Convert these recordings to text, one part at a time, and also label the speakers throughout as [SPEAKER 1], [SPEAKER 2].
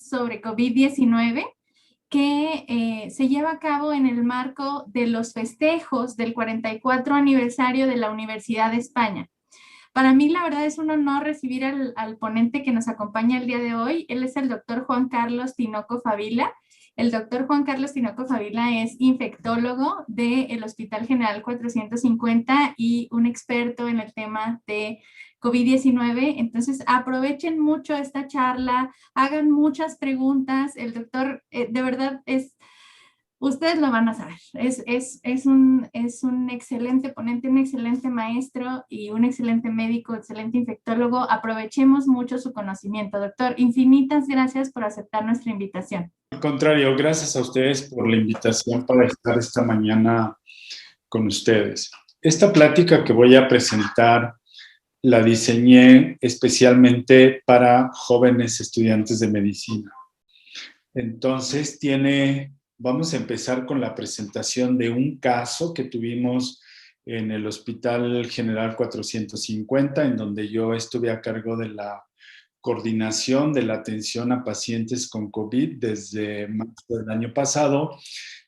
[SPEAKER 1] sobre COVID-19 que se lleva a cabo en el marco de los festejos del 44 aniversario de la Universidad de España. Para mí, la verdad, es un honor recibir al ponente que nos acompaña el día de hoy. Él es el doctor Juan Carlos Tinoco Favila. El doctor Juan Carlos Tinoco Favila es infectólogo del Hospital General 450 y un experto en el tema de COVID-19. Entonces, aprovechen mucho esta charla, hagan muchas preguntas. El doctor, de verdad, ustedes lo van a saber. Es un excelente ponente, un excelente maestro y un excelente médico, excelente infectólogo. Aprovechemos mucho su conocimiento. Doctor, infinitas gracias por aceptar nuestra invitación.
[SPEAKER 2] Al contrario, gracias a ustedes por la invitación para estar esta mañana con ustedes. Esta plática que voy a presentar la diseñé especialmente para jóvenes estudiantes de medicina. Entonces vamos a empezar con la presentación de un caso que tuvimos en el Hospital General 450, en donde yo estuve a cargo de la coordinación de la atención a pacientes con COVID desde marzo del año pasado,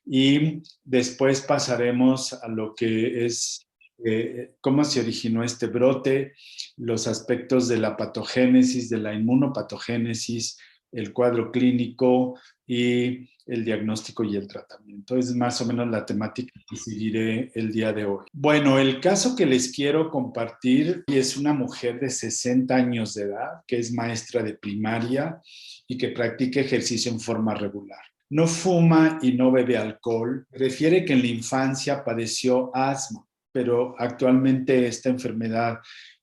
[SPEAKER 2] y después pasaremos a lo que es cómo se originó este brote, los aspectos de la patogénesis, de la inmunopatogénesis, el cuadro clínico y el diagnóstico y el tratamiento. Es más o menos la temática que seguiré el día de hoy. Bueno, el caso que les quiero compartir es una mujer de 60 años de edad que es maestra de primaria y que practica ejercicio en forma regular. No fuma y no bebe alcohol. Refiere que en la infancia padeció asma, pero actualmente esta enfermedad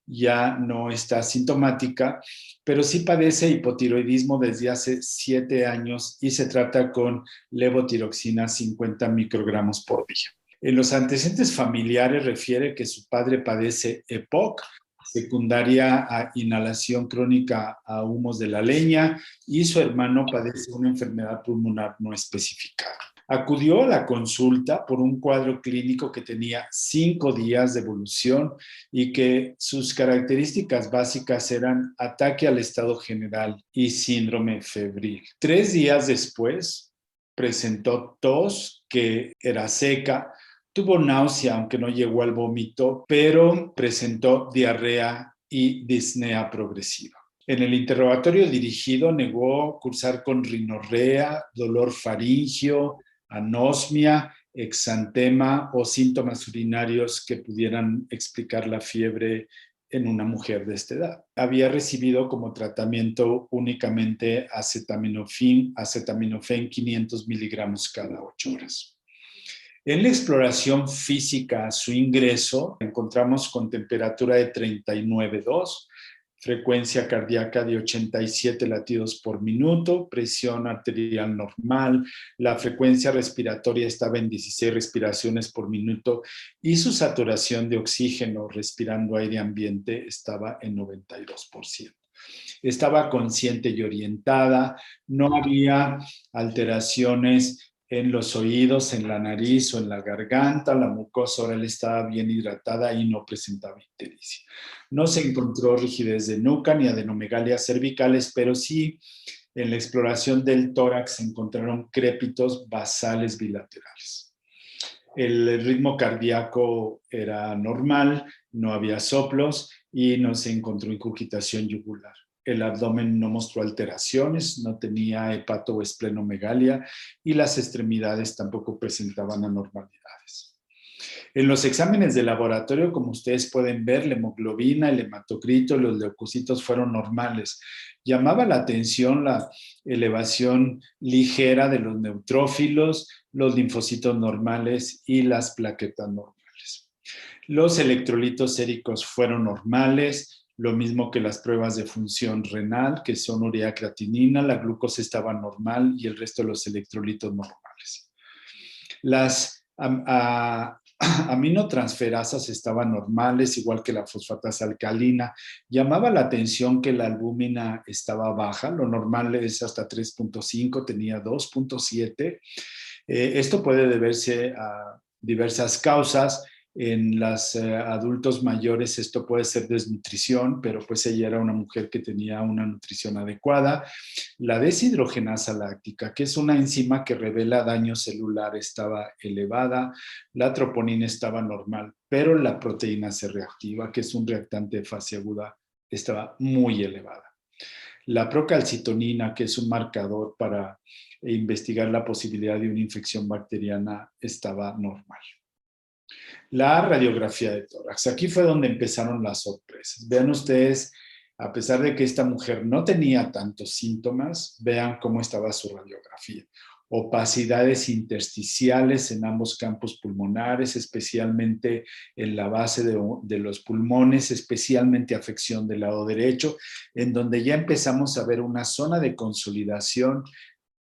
[SPEAKER 2] ya no está sintomática, pero sí padece hipotiroidismo desde hace 7 años y se trata con levotiroxina 50 microgramos por día. En los antecedentes familiares refiere que su padre padece EPOC, secundaria a inhalación crónica a humos de la leña, y su hermano padece una enfermedad pulmonar no especificada. Acudió a la consulta por un cuadro clínico que tenía 5 días de evolución y que sus características básicas eran ataque al estado general y síndrome febril. 3 días después presentó tos que era seca, tuvo náusea aunque no llegó al vómito, pero presentó diarrea y disnea progresiva. En el interrogatorio dirigido negó cursar con rinorrea, dolor faríngeo, anosmia, exantema o síntomas urinarios que pudieran explicar la fiebre en una mujer de esta edad. Había recibido como tratamiento únicamente acetaminofén 500 miligramos cada 8 horas. En la exploración física a su ingreso, encontramos con temperatura de 39,2, frecuencia cardíaca de 87 latidos por minuto, presión arterial normal, la frecuencia respiratoria estaba en 16 respiraciones por minuto y su saturación de oxígeno respirando aire ambiente estaba en 92%. Estaba consciente y orientada, no había alteraciones en los oídos, en la nariz o en la garganta, la mucosa oral estaba bien hidratada y no presentaba ictericia. No se encontró rigidez de nuca ni adenomegalias cervicales, pero sí en la exploración del tórax se encontraron crépitos basales bilaterales. El ritmo cardíaco era normal, no había soplos y no se encontró incurgitación yugular. El abdomen no mostró alteraciones, no tenía hepato o esplenomegalia y las extremidades tampoco presentaban anormalidades. En los exámenes de laboratorio, como ustedes pueden ver, la hemoglobina, el hematocrito, los leucocitos fueron normales. Llamaba la atención la elevación ligera de los neutrófilos, los linfocitos normales y las plaquetas normales. Los electrolitos séricos fueron normales, lo mismo que las pruebas de función renal, que son urea creatinina, la glucosa estaba normal y el resto de los electrolitos normales. Las aminotransferasas estaban normales, igual que la fosfatasa alcalina. Llamaba la atención que la albúmina estaba baja, lo normal es hasta 3.5, tenía 2.7. Esto puede deberse a diversas causas, En los adultos mayores esto puede ser desnutrición, pero pues ella era una mujer que tenía una nutrición adecuada. La deshidrogenasa láctica, que es una enzima que revela daño celular, estaba elevada. La troponina estaba normal, pero la proteína C reactiva, que es un reactante de fase aguda, estaba muy elevada. La procalcitonina, que es un marcador para investigar la posibilidad de una infección bacteriana, estaba normal. La radiografía de tórax. Aquí fue donde empezaron las sorpresas. Vean ustedes, a pesar de que esta mujer no tenía tantos síntomas, vean cómo estaba su radiografía. Opacidades intersticiales en ambos campos pulmonares, especialmente en la base de los pulmones, especialmente afección del lado derecho, en donde ya empezamos a ver una zona de consolidación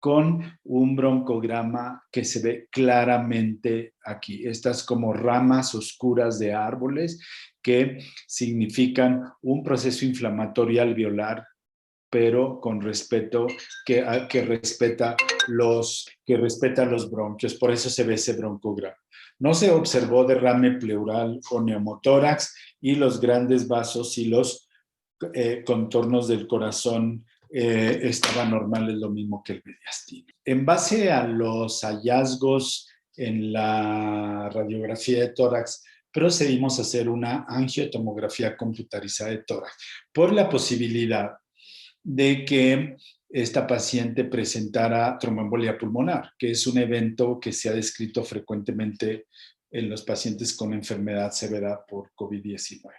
[SPEAKER 2] con un broncograma que se ve claramente aquí. Estas como ramas oscuras de árboles que significan un proceso inflamatorio alveolar, pero con respeto que respeta los bronquios. Por eso se ve ese broncograma. No se observó derrame pleural o neumotórax y los grandes vasos y los contornos del corazón estaban normales, lo mismo que el mediastino. En base a los hallazgos en la radiografía de tórax, procedimos a hacer una angiotomografía computarizada de tórax por la posibilidad de que esta paciente presentara tromboembolia pulmonar, que es un evento que se ha descrito frecuentemente en los pacientes con enfermedad severa por COVID-19.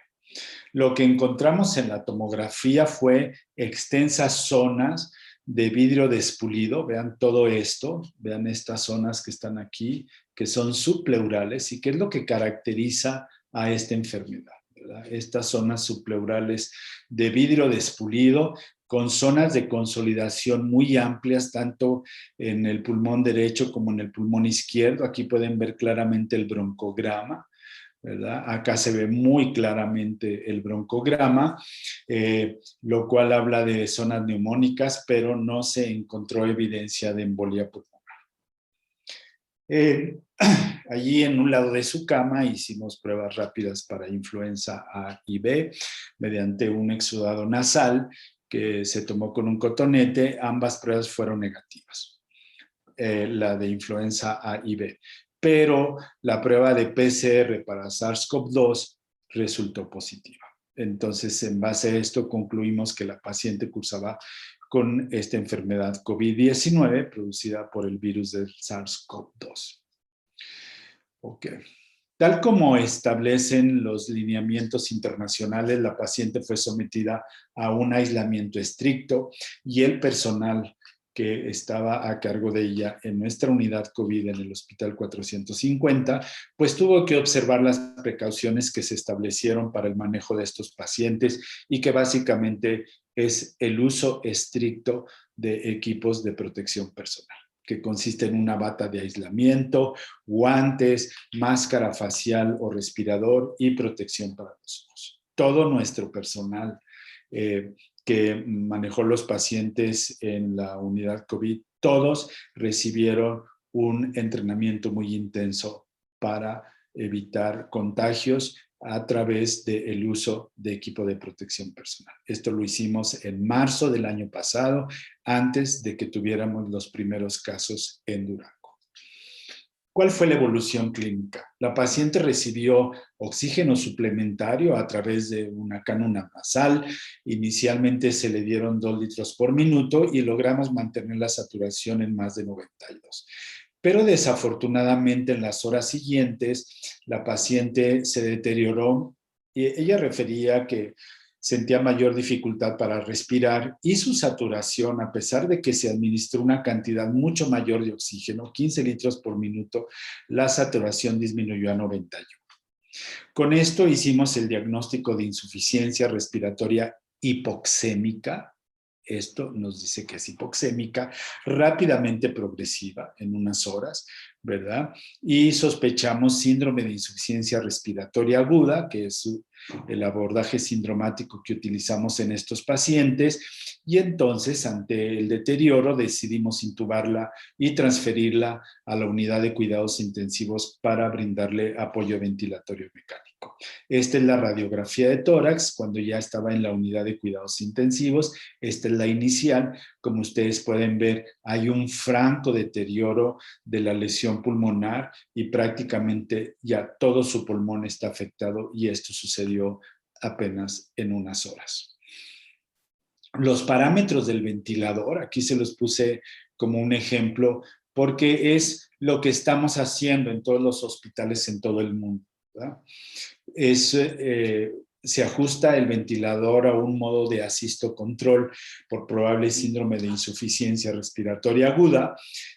[SPEAKER 2] Lo que encontramos en la tomografía fue extensas zonas de vidrio despulido. Vean todo esto, vean estas zonas que están aquí, que son subpleurales y que es lo que caracteriza a esta enfermedad, ¿verdad? Estas zonas subpleurales de vidrio despulido con zonas de consolidación muy amplias, tanto en el pulmón derecho como en el pulmón izquierdo. Aquí pueden ver claramente el broncograma, ¿verdad? Acá se ve muy claramente el broncograma, lo cual habla de zonas neumónicas, pero no se encontró evidencia de embolia pulmonar. Allí en un lado de su cama hicimos pruebas rápidas para influenza A y B mediante un exudado nasal que se tomó con un cotonete. Ambas pruebas fueron negativas, la de influenza A y B. Pero la prueba de PCR para SARS-CoV-2 resultó positiva. Entonces, en base a esto, concluimos que la paciente cursaba con esta enfermedad COVID-19 producida por el virus del SARS-CoV-2. Ok. Tal como establecen los lineamientos internacionales, la paciente fue sometida a un aislamiento estricto y el personal que estaba a cargo de ella en nuestra unidad COVID en el Hospital 450, pues tuvo que observar las precauciones que se establecieron para el manejo de estos pacientes y que básicamente es el uso estricto de equipos de protección personal, que consiste en una bata de aislamiento, guantes, máscara facial o respirador y protección para los ojos. Todo nuestro personal que manejó los pacientes en la unidad COVID, todos recibieron un entrenamiento muy intenso para evitar contagios a través del uso de equipo de protección personal. Esto lo hicimos en marzo del año pasado, antes de que tuviéramos los primeros casos en Durango. ¿Cuál fue la evolución clínica? La paciente recibió oxígeno suplementario a través de una cánula nasal. Inicialmente se le dieron 2 litros por minuto y logramos mantener la saturación en más de 92. Pero desafortunadamente en las horas siguientes la paciente se deterioró y ella refería que sentía mayor dificultad para respirar y su saturación, a pesar de que se administró una cantidad mucho mayor de oxígeno, 15 litros por minuto, la saturación disminuyó a 91. Con esto hicimos el diagnóstico de insuficiencia respiratoria hipoxémica. Esto nos dice que es hipoxémica, rápidamente progresiva en unas horas, ¿verdad? Y sospechamos síndrome de insuficiencia respiratoria aguda, que es el abordaje sindromático que utilizamos en estos pacientes, y entonces ante el deterioro decidimos intubarla y transferirla a la unidad de cuidados intensivos para brindarle apoyo ventilatorio mecánico. Esta es la radiografía de tórax cuando ya estaba en la unidad de cuidados intensivos. Esta es la inicial. Como ustedes pueden ver, hay un franco deterioro de la lesión pulmonar y prácticamente ya todo su pulmón está afectado, y esto sucedió apenas en unas horas. Los parámetros del ventilador, aquí se los puse como un ejemplo, porque es lo que estamos haciendo en todos los hospitales en todo el mundo, ¿verdad? Se ajusta el ventilador a un modo de asisto control por probable síndrome de insuficiencia respiratoria aguda,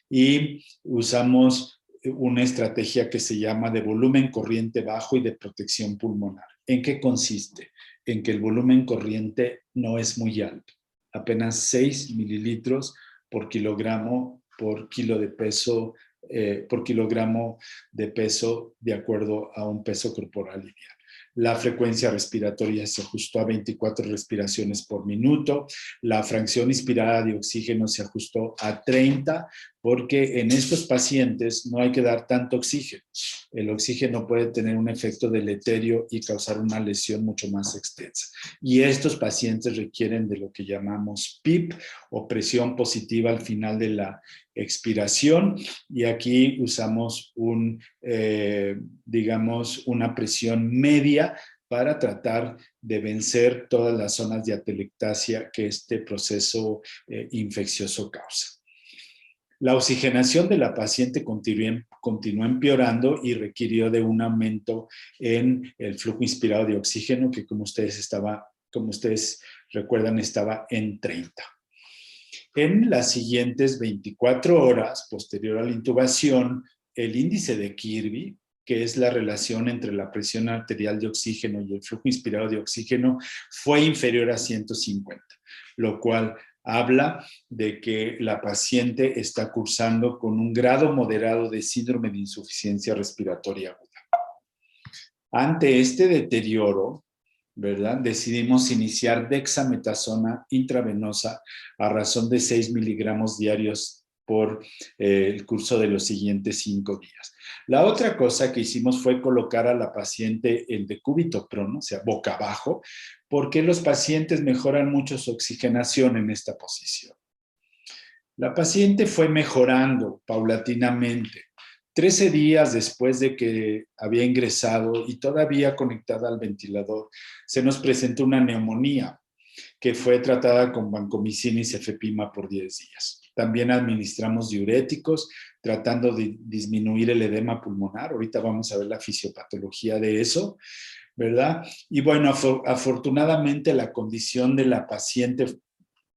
[SPEAKER 2] y usamos una estrategia que se llama de volumen corriente bajo y de protección pulmonar. ¿En qué consiste? En que el volumen corriente no es muy alto, apenas 6 mililitros por kilogramo por kilo de peso, por kilogramo de peso, de acuerdo a un peso corporal ideal. La frecuencia respiratoria se ajustó a 24 respiraciones por minuto. La fracción inspirada de oxígeno se ajustó a 30, porque en estos pacientes no hay que dar tanto oxígeno. El oxígeno puede tener un efecto deleterio y causar una lesión mucho más extensa. Y estos pacientes requieren de lo que llamamos PIP, o presión positiva al final de la expiración, y aquí usamos digamos, una presión media para tratar de vencer todas las zonas de atelectasia que este proceso infeccioso causa. La oxigenación de la paciente continuó empeorando y requirió de un aumento en el flujo inspirado de oxígeno, que como ustedes recuerdan, estaba en 30. En las siguientes 24 horas, posterior a la intubación, el índice de Kirby, que es la relación entre la presión arterial de oxígeno y el flujo inspirado de oxígeno, fue inferior a 150, lo cual habla de que la paciente está cursando con un grado moderado de síndrome de insuficiencia respiratoria aguda. Ante este deterioro, ¿verdad?, decidimos iniciar dexametasona intravenosa a razón de 6 miligramos diarios por el curso de los siguientes 5 días. La otra cosa que hicimos fue colocar a la paciente en decúbito prono, o sea, boca abajo, porque los pacientes mejoran mucho su oxigenación en esta posición. La paciente fue mejorando paulatinamente. 13 días después de que había ingresado y todavía conectada al ventilador, se nos presentó una neumonía que fue tratada con vancomicina y cefepima por 10 días. También administramos diuréticos tratando de disminuir el edema pulmonar. Ahorita vamos a ver la fisiopatología de eso, ¿verdad? Y bueno, afortunadamente la condición de la paciente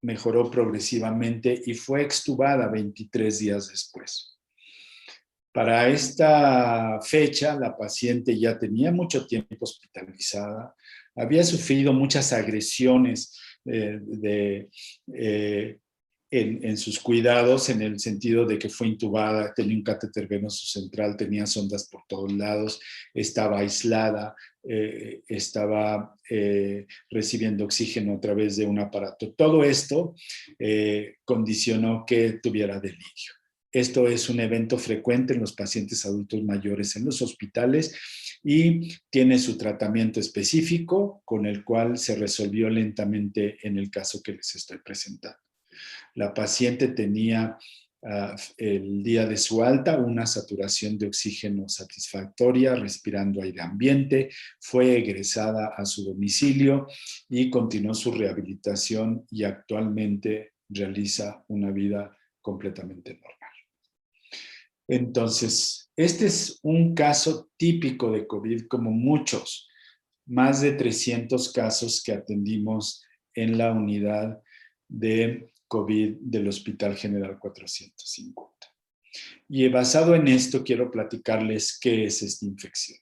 [SPEAKER 2] mejoró progresivamente y fue extubada 23 días después. Para esta fecha, la paciente ya tenía mucho tiempo hospitalizada, había sufrido muchas agresiones en sus cuidados, en el sentido de que fue intubada, tenía un catéter venoso central, tenía sondas por todos lados, estaba aislada, estaba recibiendo oxígeno a través de un aparato. Todo esto condicionó que tuviera delirio. Esto es un evento frecuente en los pacientes adultos mayores en los hospitales y tiene su tratamiento específico, con el cual se resolvió lentamente en el caso que les estoy presentando. La paciente tenía el día de su alta una saturación de oxígeno satisfactoria, respirando aire ambiente, fue egresada a su domicilio y continuó su rehabilitación, y actualmente realiza una vida completamente normal. Entonces, este es un caso típico de COVID, como muchos, más de 300 casos que atendimos en la unidad de COVID del Hospital General 450. Y basado en esto, quiero platicarles qué es esta infección.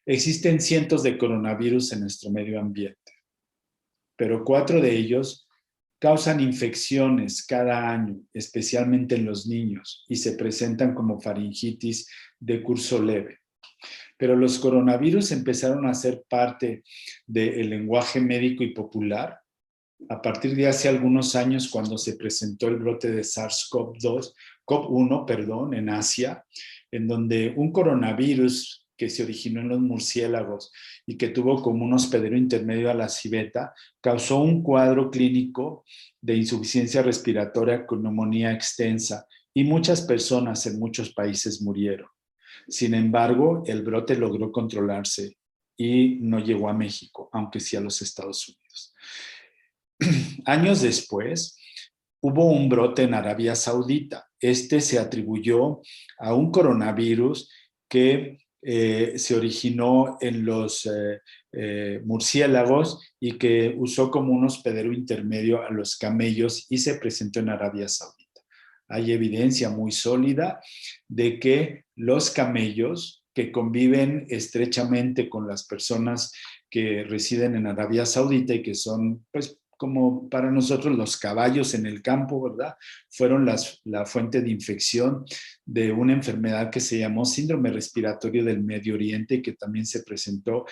[SPEAKER 2] Existen cientos de coronavirus en nuestro medio ambiente, pero 4 de ellos causan infecciones cada año, especialmente en los niños, y se presentan como faringitis de curso leve. Pero los coronavirus empezaron a ser parte del lenguaje médico y popular a partir de hace algunos años, cuando se presentó el brote de SARS-CoV-1, perdón, en Asia, en donde un coronavirus que se originó en los murciélagos y que tuvo como un hospedero intermedio a la civeta, causó un cuadro clínico de insuficiencia respiratoria con neumonía extensa y muchas personas en muchos países murieron. Sin embargo, el brote logró controlarse y no llegó a México, aunque sí a los Estados Unidos. Años después, hubo un brote en Arabia Saudita. Este se atribuyó a un coronavirus que se originó en los murciélagos y que usó como un hospedero intermedio a los camellos y se presentó en Arabia Saudita. Hay evidencia muy sólida de que los camellos que conviven estrechamente con las personas que residen en Arabia Saudita y que son, pues, como para nosotros los caballos en el campo, ¿verdad? Fueron la fuente de infección de una enfermedad que se llamó síndrome respiratorio del Medio Oriente y que también se presentó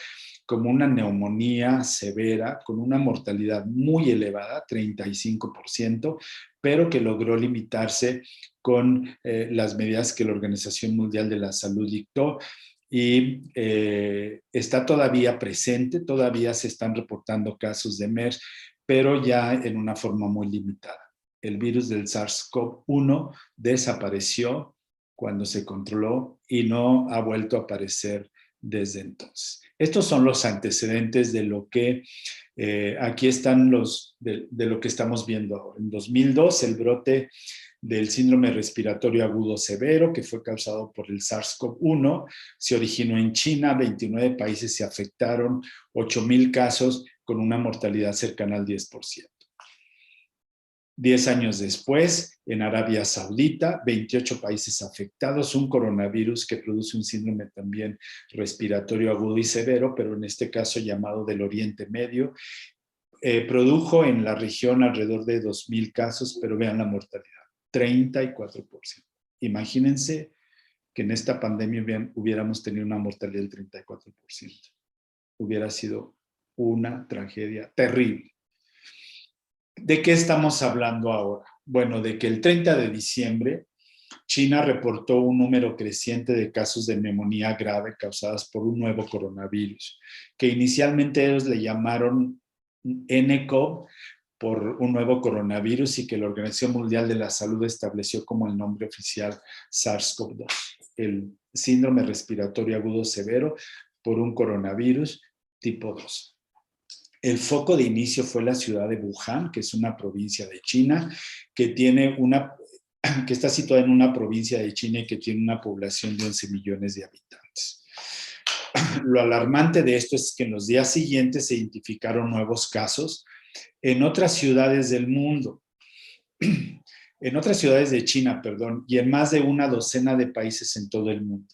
[SPEAKER 2] como una neumonía severa con una mortalidad muy elevada, 35%, pero que logró limitarse con las medidas que la Organización Mundial de la Salud dictó y está todavía presente, todavía se están reportando casos de MERS, pero ya en una forma muy limitada. El virus del SARS-CoV-1 desapareció cuando se controló y no ha vuelto a aparecer desde entonces. Estos son los antecedentes de lo que aquí están de lo que estamos viendo ahora. En 2002, el brote del síndrome respiratorio agudo severo, que fue causado por el SARS-CoV-1, se originó en China, 29 países se afectaron, 8,000 casos con una mortalidad cercana al 10%. 10 años después, en Arabia Saudita, 28 países afectados, un coronavirus que produce un síndrome también respiratorio agudo y severo, pero en este caso llamado del Oriente Medio. Produjo en la región alrededor de 2,000 casos, pero vean la mortalidad, 34%. Imagínense que en esta pandemia hubiéramos tenido una mortalidad del 34%. Hubiera sido una tragedia terrible. ¿De qué estamos hablando ahora? Bueno, de que el 30 de diciembre China reportó un número creciente de casos de neumonía grave causadas por un nuevo coronavirus, que inicialmente ellos le llamaron nCoV por un nuevo coronavirus y que la Organización Mundial de la Salud estableció como el nombre oficial SARS-CoV-2, el síndrome respiratorio agudo severo por un coronavirus tipo 2. El foco de inicio fue la ciudad de Wuhan, que es una provincia de China, que está situada en una provincia de China y que tiene una población de 11 millones de habitantes. Lo alarmante de esto es que en los días siguientes se identificaron nuevos casos en otras ciudades del mundo, en otras ciudades de China, perdón, y en más de una docena de países en todo el mundo.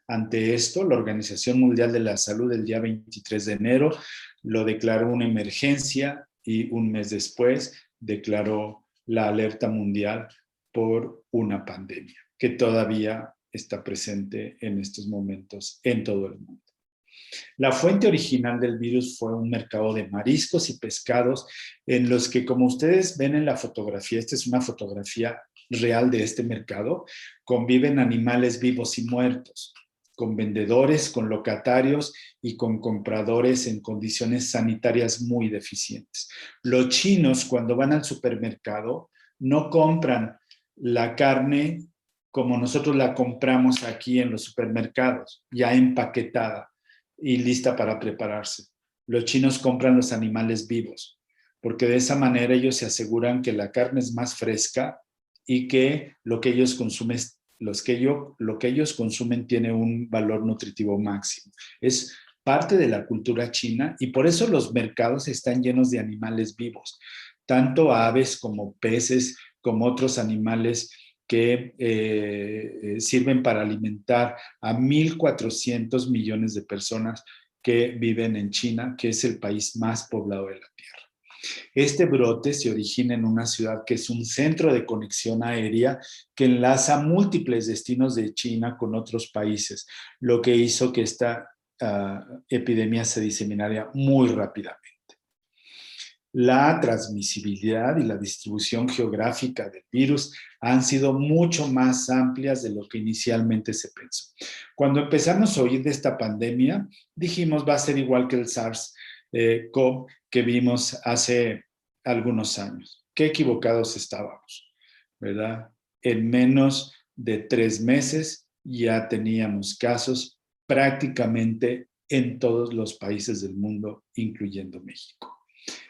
[SPEAKER 2] Ante esto, la Organización Mundial de la Salud el día 23 de enero lo declaró una emergencia y un mes después declaró la alerta mundial por una pandemia que todavía está presente en estos momentos en todo el mundo. La fuente original del virus fue un mercado de mariscos y pescados en los que, como ustedes ven en la fotografía, esta es una fotografía real de este mercado, conviven animales vivos y muertos, con vendedores, con locatarios y con compradores en condiciones sanitarias muy deficientes. Los chinos, cuando van al supermercado, no compran la carne como nosotros la compramos aquí en los supermercados, ya empaquetada y lista para prepararse. Los chinos compran los animales vivos, porque de esa manera ellos se aseguran que la carne es más fresca y que lo que ellos consumen lo que ellos consumen tiene un valor nutritivo máximo. Es parte de la cultura china y por eso los mercados están llenos de animales vivos, tanto aves como peces, como otros animales que sirven para alimentar a 1,400 millones de personas que viven en China, que es el país más poblado de la Tierra. Este brote se origina en una ciudad que es un centro de conexión aérea que enlaza múltiples destinos de China con otros países, lo que hizo que esta epidemia se diseminara muy rápidamente. la transmisibilidad y la distribución geográfica del virus han sido mucho más amplias de lo que inicialmente se pensó. Cuando empezamos a oír de esta pandemia, dijimos va a ser igual que el SARS-CoV que vimos hace algunos años. Qué equivocados estábamos, ¿verdad? En menos de 3 meses ya teníamos casos prácticamente en todos los países del mundo, incluyendo México.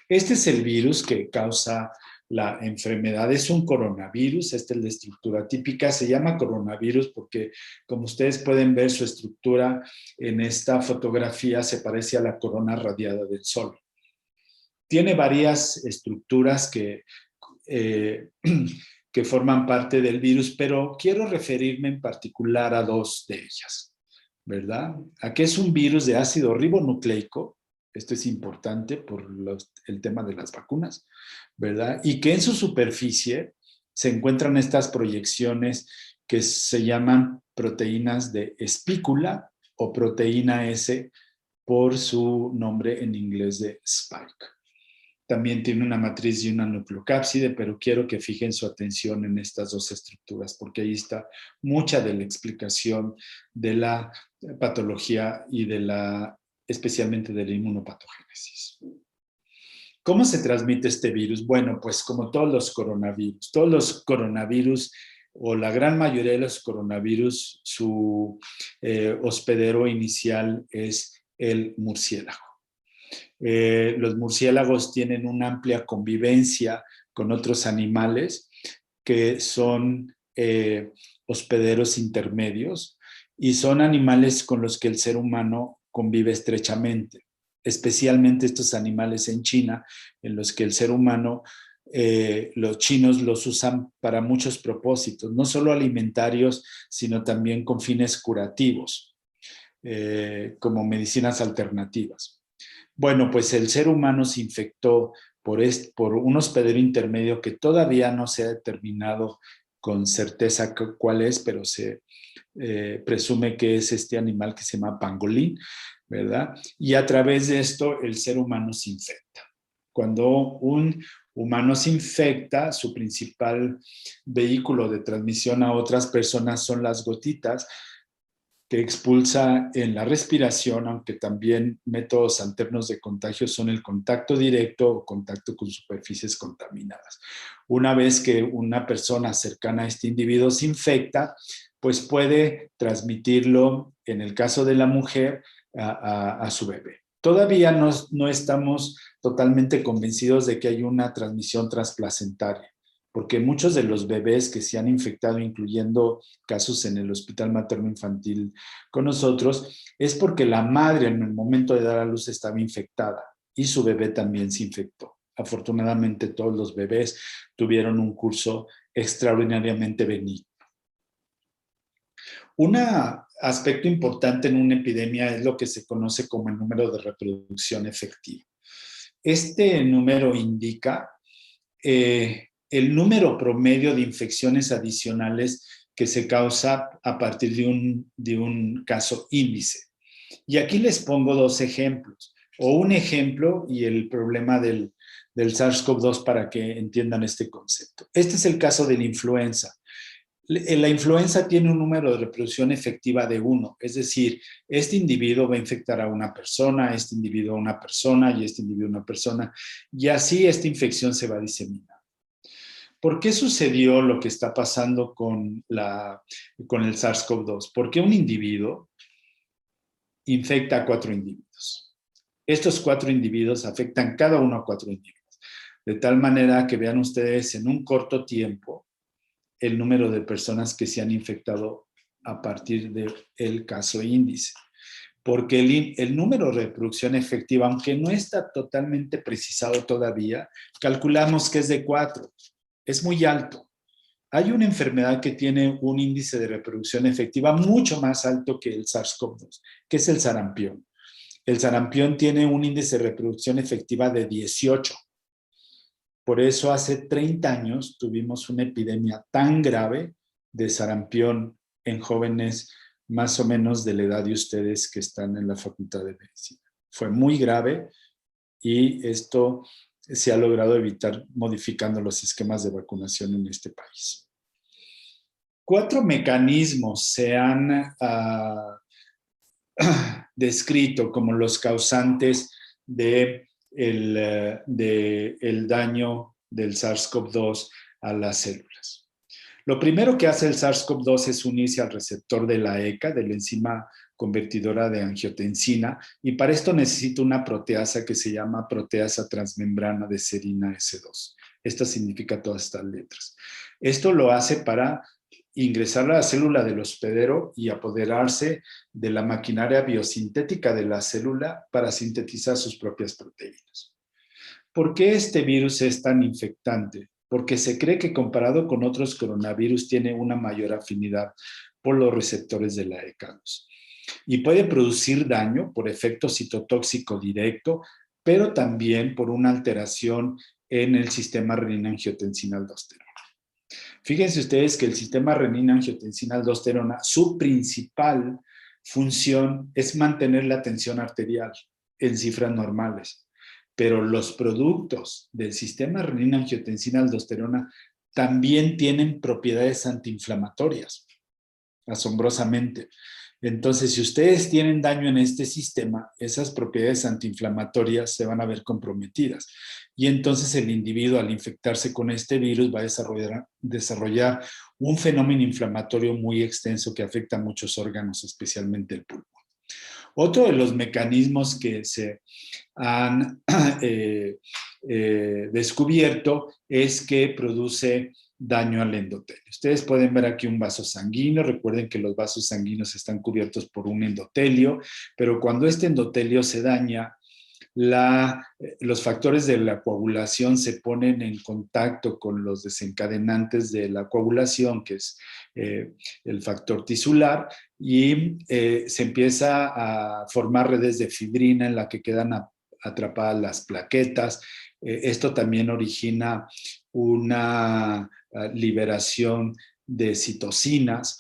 [SPEAKER 2] Este es el virus que causa la enfermedad. Es un coronavirus, esta es la estructura típica. Se llama coronavirus porque, como ustedes pueden ver, su estructura en esta fotografía se parece a la corona radiada del Sol. Tiene varias estructuras eh, que forman parte del virus, pero quiero referirme en particular a 2 de ellas, ¿verdad? Aquí es un virus de ácido ribonucleico. Esto es importante por el tema de las vacunas, ¿verdad? Y que en su superficie se encuentran estas proyecciones que se llaman proteínas de espícula o proteína S por su nombre en inglés de spike. También tiene una matriz y una nucleocápside, pero quiero que fijen su atención en estas 2 estructuras, porque ahí está mucha de la explicación de la patología y especialmente de la inmunopatogénesis. ¿Cómo se transmite este virus? Bueno, pues como todos los coronavirus o la gran mayoría de los coronavirus, su hospedero inicial es el murciélago. Los murciélagos tienen una amplia convivencia con otros animales que son hospederos intermedios y son animales con los que el ser humano convive estrechamente, especialmente estos animales en China, en los que el ser humano, los chinos los usan para muchos propósitos, no solo alimentarios, sino también con fines curativos, como medicinas alternativas. Bueno, pues el ser humano se infectó por un hospedero intermedio que todavía no se ha determinado con certeza cuál es, pero se presume que es este animal que se llama pangolín, ¿verdad? Y a través de esto el ser humano se infecta. Cuando un humano se infecta, su principal vehículo de transmisión a otras personas son las gotitas que expulsa en la respiración, aunque también métodos alternos de contagio son el contacto directo o contacto con superficies contaminadas. Una vez que una persona cercana a este individuo se infecta, pues puede transmitirlo, en el caso de la mujer, a su bebé. Todavía no estamos totalmente convencidos de que hay una transmisión transplacentaria, porque muchos de los bebés que se han infectado, incluyendo casos en el Hospital Materno Infantil con nosotros, es porque la madre en el momento de dar a luz estaba infectada y su bebé también se infectó. Afortunadamente todos los bebés tuvieron un curso extraordinariamente benigno. Un aspecto importante en una epidemia es lo que se conoce como el número de reproducción efectiva. Este número indica el número promedio de infecciones adicionales que se causa a partir de un caso índice. Y aquí les pongo 2 ejemplos, o un ejemplo y el problema del SARS-CoV-2 para que entiendan este concepto. Este es el caso de la influenza. La influenza tiene un número de reproducción efectiva de 1, es decir, este individuo va a infectar a una persona, este individuo a una persona y este individuo a una persona, y así esta infección se va a diseminar. ¿Por qué sucedió lo que está pasando con el SARS-CoV-2? Porque un individuo infecta a 4 individuos. Estos 4 individuos afectan cada uno a 4 individuos. De tal manera que vean ustedes en un corto tiempo el número de personas que se han infectado a partir del caso índice. Porque el número de reproducción efectiva, aunque no está totalmente precisado todavía, calculamos que es de 4. Es muy alto. Hay una enfermedad que tiene un índice de reproducción efectiva mucho más alto que el SARS-CoV-2, que es el sarampión. El sarampión tiene un índice de reproducción efectiva de 18. Por eso hace 30 años tuvimos una epidemia tan grave de sarampión en jóvenes más o menos de la edad de ustedes que están en la Facultad de Medicina. Fue muy grave y esto se ha logrado evitar modificando los esquemas de vacunación en este país. 4 mecanismos se han descrito como los causantes de el daño del SARS-CoV-2 a las células. Lo primero que hace el SARS-CoV-2 es unirse al receptor de la ECA, de la enzima convertidora de angiotensina, y para esto necesita una proteasa que se llama proteasa transmembrana de serina S2. Esto significa todas estas letras. Esto lo hace para ingresar a la célula del hospedero y apoderarse de la maquinaria biosintética de la célula para sintetizar sus propias proteínas. ¿Por qué este virus es tan infectante? Porque se cree que comparado con otros coronavirus tiene una mayor afinidad por los receptores de la ECA2 y puede producir daño por efecto citotóxico directo, pero también por una alteración en el sistema renina-angiotensina-aldosterona. Fíjense ustedes que el sistema renina-angiotensina-aldosterona, su principal función es mantener la tensión arterial en cifras normales, pero los productos del sistema renina-angiotensina-aldosterona también tienen propiedades antiinflamatorias, asombrosamente. Entonces, si ustedes tienen daño en este sistema, esas propiedades antiinflamatorias se van a ver comprometidas. Y entonces el individuo, al infectarse con este virus, va a desarrollar un fenómeno inflamatorio muy extenso que afecta a muchos órganos, especialmente el pulmón. Otro de los mecanismos que se han descubierto es que produce daño al endotelio. Ustedes pueden ver aquí un vaso sanguíneo. Recuerden que los vasos sanguíneos están cubiertos por un endotelio, pero cuando este endotelio se daña, los factores de la coagulación se ponen en contacto con los desencadenantes de la coagulación, que es el factor tisular, y se empieza a formar redes de fibrina en la que quedan atrapadas las plaquetas. Esto también origina una liberación de citocinas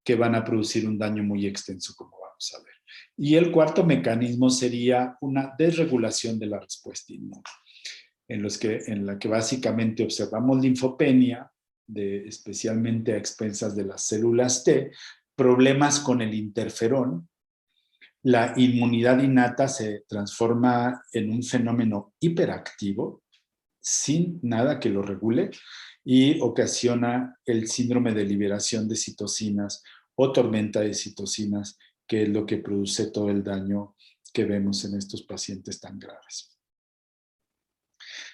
[SPEAKER 2] que van a producir un daño muy extenso, como vamos a ver. Y el cuarto mecanismo sería una desregulación de la respuesta inmune, en la que básicamente observamos linfopenia, especialmente a expensas de las células T, problemas con el interferón. La inmunidad innata se transforma en un fenómeno hiperactivo, sin nada que lo regule, y ocasiona el síndrome de liberación de citocinas o tormenta de citocinas, que es lo que produce todo el daño que vemos en estos pacientes tan graves.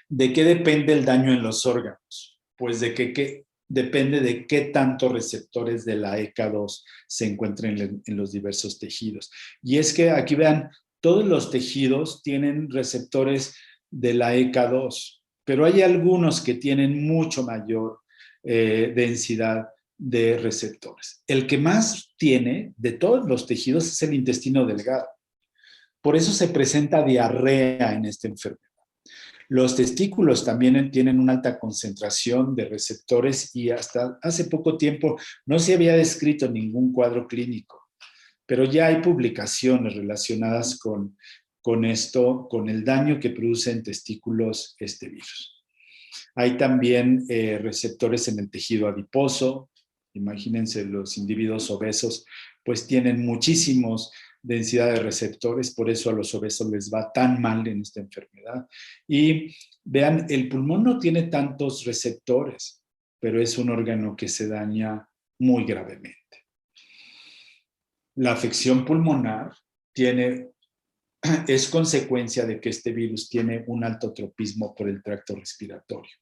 [SPEAKER 2] ¿De qué depende el daño en los órganos? Pues depende de qué tantos receptores de la ECA2 se encuentren en los diversos tejidos. Y es que aquí vean, todos los tejidos tienen receptores de la ECA2, pero hay algunos que tienen mucho mayor densidad de receptores. El que más tiene de todos los tejidos es el intestino delgado. Por eso se presenta diarrea en esta enfermedad. Los testículos también tienen una alta concentración de receptores y hasta hace poco tiempo no se había descrito ningún cuadro clínico, pero ya hay publicaciones relacionadas con esto, con el daño que produce en testículos este virus. Hay también receptores en el tejido adiposo. Imagínense, los individuos obesos pues tienen muchísimos densidad de receptores, por eso a los obesos les va tan mal en esta enfermedad. Y vean, el pulmón no tiene tantos receptores, pero es un órgano que se daña muy gravemente. La afección pulmonar es consecuencia de que este virus tiene un alto tropismo por el tracto respiratorio,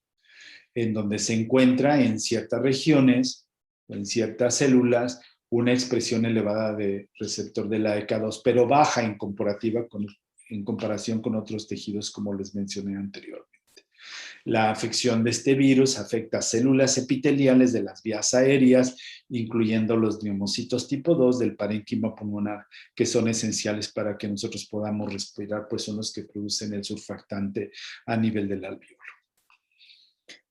[SPEAKER 2] en donde se encuentra en ciertas regiones o en ciertas células una expresión elevada de receptor de la ECA2, pero baja en comparación con otros tejidos, como les mencioné anteriormente. La afección de este virus afecta a células epiteliales de las vías aéreas, incluyendo los neumocitos tipo 2 del parénquima pulmonar, que son esenciales para que nosotros podamos respirar, pues son los que producen el surfactante a nivel del alveolo.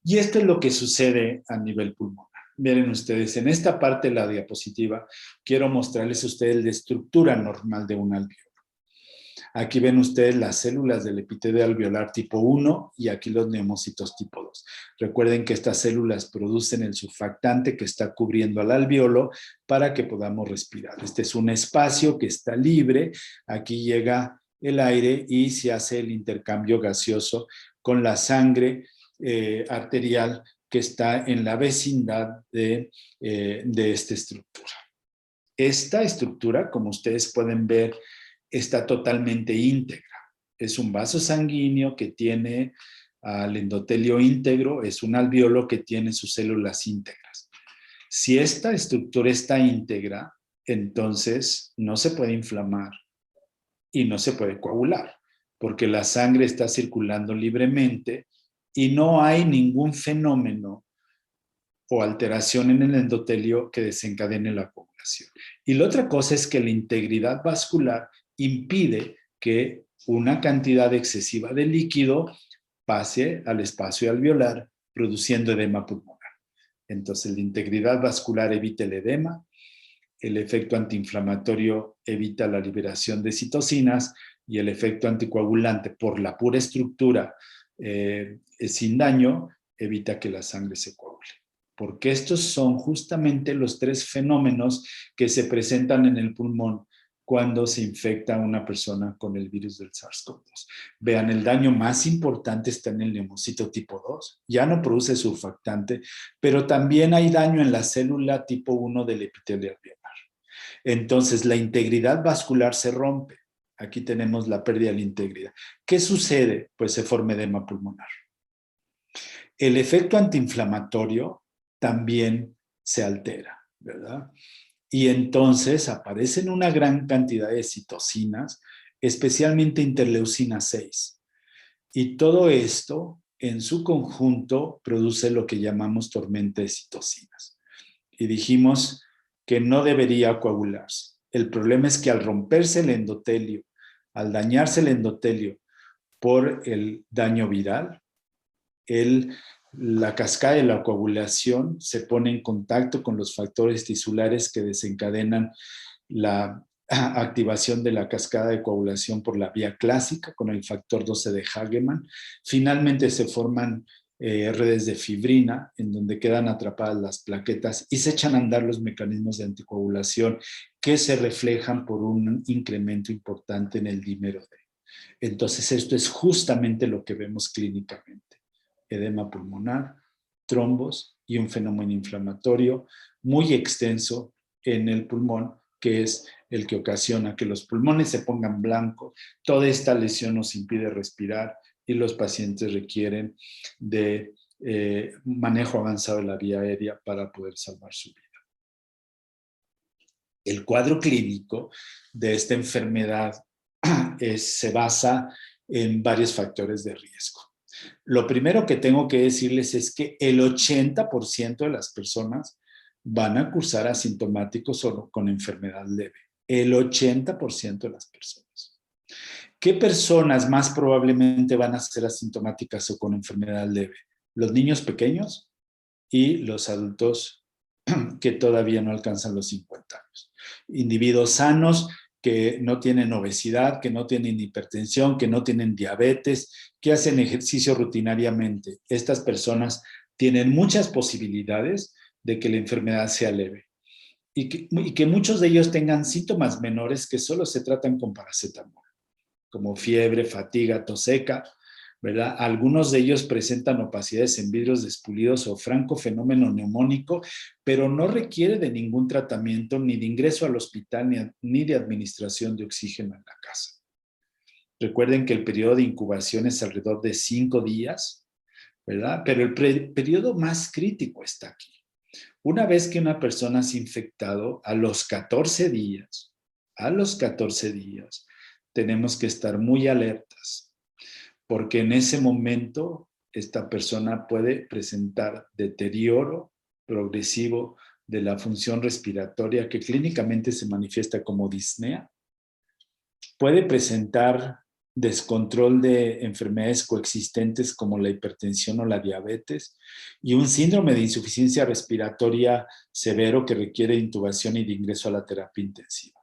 [SPEAKER 2] Y esto es lo que sucede a nivel pulmonar. Miren ustedes, en esta parte de la diapositiva quiero mostrarles a ustedes la estructura normal de un alveolo. Aquí ven ustedes las células del epitelio alveolar tipo 1 y aquí los neumocitos tipo 2. Recuerden que estas células producen el surfactante que está cubriendo al alveolo para que podamos respirar. Este es un espacio que está libre. Aquí llega el aire y se hace el intercambio gaseoso con la sangre arterial que está en la vecindad de esta estructura. Esta estructura, como ustedes pueden ver, está totalmente íntegra. Es un vaso sanguíneo que tiene al endotelio íntegro, es un alveolo que tiene sus células íntegras. Si esta estructura está íntegra, entonces no se puede inflamar y no se puede coagular, porque la sangre está circulando libremente y no hay ningún fenómeno o alteración en el endotelio que desencadene la coagulación. Y la otra cosa es que la integridad vascular impide que una cantidad excesiva de líquido pase al espacio alveolar, produciendo edema pulmonar. Entonces, la integridad vascular evita el edema, el efecto antiinflamatorio evita la liberación de citocinas y el efecto anticoagulante por la pura estructura sin daño evita que la sangre se coagule. Porque estos son justamente los tres fenómenos que se presentan en el pulmón cuando se infecta a una persona con el virus del SARS-CoV-2. Vean, el daño más importante está en el neumocito tipo 2, ya no produce surfactante, pero también hay daño en la célula tipo 1 del epitelio alveolar. Entonces, la integridad vascular se rompe. Aquí tenemos la pérdida de la integridad. ¿Qué sucede? Pues se forma edema pulmonar. El efecto antiinflamatorio también se altera, ¿verdad? Y entonces aparecen una gran cantidad de citocinas, especialmente interleucina 6. Y todo esto, en su conjunto, produce lo que llamamos tormenta de citocinas. Y dijimos que no debería coagularse. El problema es que al romperse el endotelio, al dañarse el endotelio por el daño viral, la cascada de la coagulación se pone en contacto con los factores tisulares que desencadenan la activación de la cascada de coagulación por la vía clásica con el factor 12 de Hagemann. Finalmente se forman redes de fibrina en donde quedan atrapadas las plaquetas y se echan a andar los mecanismos de anticoagulación que se reflejan por un incremento importante en el dímero D. Entonces esto es justamente lo que vemos clínicamente. Edema pulmonar, trombos y un fenómeno inflamatorio muy extenso en el pulmón, que es el que ocasiona que los pulmones se pongan blancos. Toda esta lesión nos impide respirar y los pacientes requieren de manejo avanzado de la vía aérea para poder salvar su vida. El cuadro clínico de esta enfermedad se basa en varios factores de riesgo. Lo primero que tengo que decirles es que el 80% de las personas van a cursar asintomáticos o con enfermedad leve. El 80% de las personas. ¿Qué personas más probablemente van a ser asintomáticas o con enfermedad leve? Los niños pequeños y los adultos que todavía no alcanzan los 50 años. Individuos sanos que no tienen obesidad, que no tienen hipertensión, que no tienen diabetes, que hacen ejercicio rutinariamente. Estas personas tienen muchas posibilidades de que la enfermedad sea leve y que muchos de ellos tengan síntomas menores que solo se tratan con paracetamol, como fiebre, fatiga, tos seca, ¿verdad? Algunos de ellos presentan opacidades en vidrios despulidos o franco fenómeno neumónico, pero no requiere de ningún tratamiento, ni de ingreso al hospital, ni de administración de oxígeno en la casa. Recuerden que el periodo de incubación es alrededor de 5 días, ¿verdad? Pero el periodo más crítico está aquí. Una vez que una persona se ha infectado, a los 14 días, tenemos que estar muy alertas, porque en ese momento esta persona puede presentar deterioro progresivo de la función respiratoria que clínicamente se manifiesta como disnea. Puede presentar descontrol de enfermedades coexistentes como la hipertensión o la diabetes y un síndrome de insuficiencia respiratoria severo que requiere intubación y de ingreso a la terapia intensiva.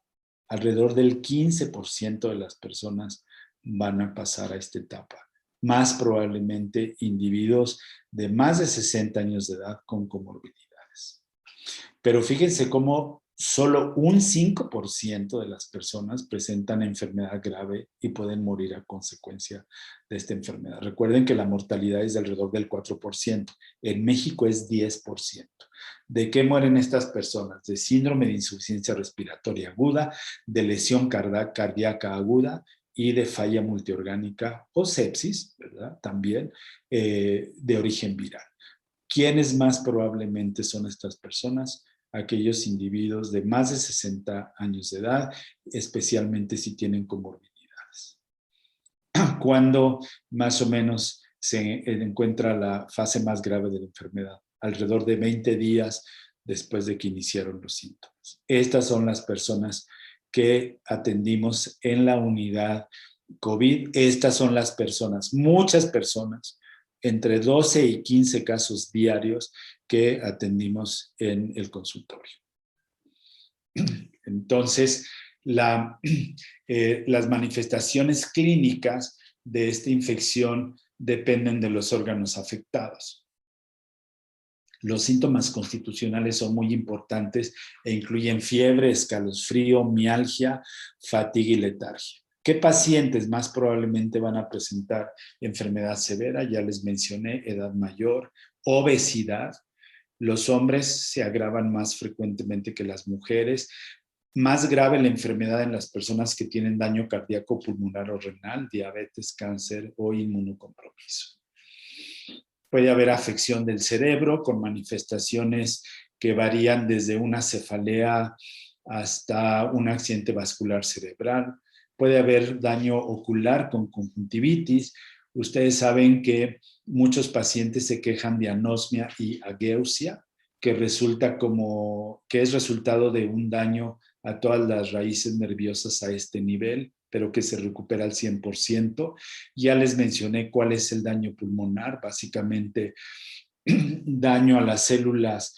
[SPEAKER 2] alrededor del 15% de las personas van a pasar a esta etapa. Más probablemente individuos de más de 60 años de edad con comorbilidades. Pero fíjense cómo solo un 5% de las personas presentan enfermedad grave y pueden morir a consecuencia de esta enfermedad. Recuerden que la mortalidad es de alrededor del 4%. En México es 10%. ¿De qué mueren estas personas? De síndrome de insuficiencia respiratoria aguda, de lesión cardíaca aguda y de falla multiorgánica o sepsis, ¿verdad? También de origen viral. ¿Quiénes más probablemente son estas personas? Aquellos individuos de más de 60 años de edad, especialmente si tienen comorbilidades. ¿Cuándo más o menos se encuentra la fase más grave de la enfermedad? Alrededor de 20 días después de que iniciaron los síntomas. Estas son las personas que atendimos en la unidad COVID. Estas son las personas, muchas personas, entre 12 y 15 casos diarios que atendimos en el consultorio. Entonces, las manifestaciones clínicas de esta infección dependen de los órganos afectados. Los síntomas constitucionales son muy importantes e incluyen fiebre, escalofrío, mialgia, fatiga y letargia. ¿Qué pacientes más probablemente van a presentar enfermedad severa? Ya les mencioné, edad mayor, obesidad. Los hombres se agravan más frecuentemente que las mujeres. Más grave la enfermedad en las personas que tienen daño cardíaco, pulmonar o renal, diabetes, cáncer o inmunocompromiso. Puede haber afección del cerebro con manifestaciones que varían desde una cefalea hasta un accidente vascular cerebral. Puede haber daño ocular con conjuntivitis. Ustedes saben que muchos pacientes se quejan de anosmia y ageusia, que es resultado de un daño a todas las raíces nerviosas a este nivel, pero que se recupera al 100%. Ya les mencioné cuál es el daño pulmonar, básicamente daño a las células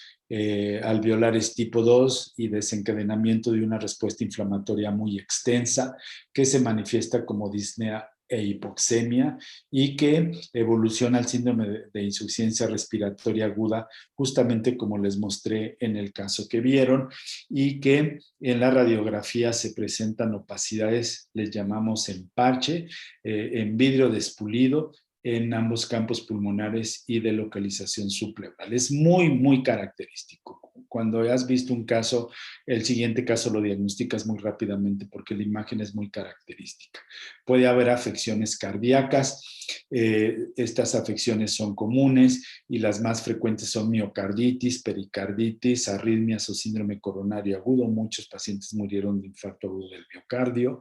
[SPEAKER 2] alveolares tipo 2 y desencadenamiento de una respuesta inflamatoria muy extensa que se manifiesta como disnea e hipoxemia y que evoluciona al síndrome de insuficiencia respiratoria aguda, justamente como les mostré en el caso que vieron, y que en la radiografía se presentan opacidades, les llamamos en parche, en vidrio despulido, en ambos campos pulmonares y de localización subpleural. Es muy, muy característico. Cuando has visto un caso, el siguiente caso lo diagnosticas muy rápidamente porque la imagen es muy característica. Puede haber afecciones cardíacas. Estas afecciones son comunes y las más frecuentes son miocarditis, pericarditis, arritmias o síndrome coronario agudo. Muchos pacientes murieron de infarto agudo del miocardio.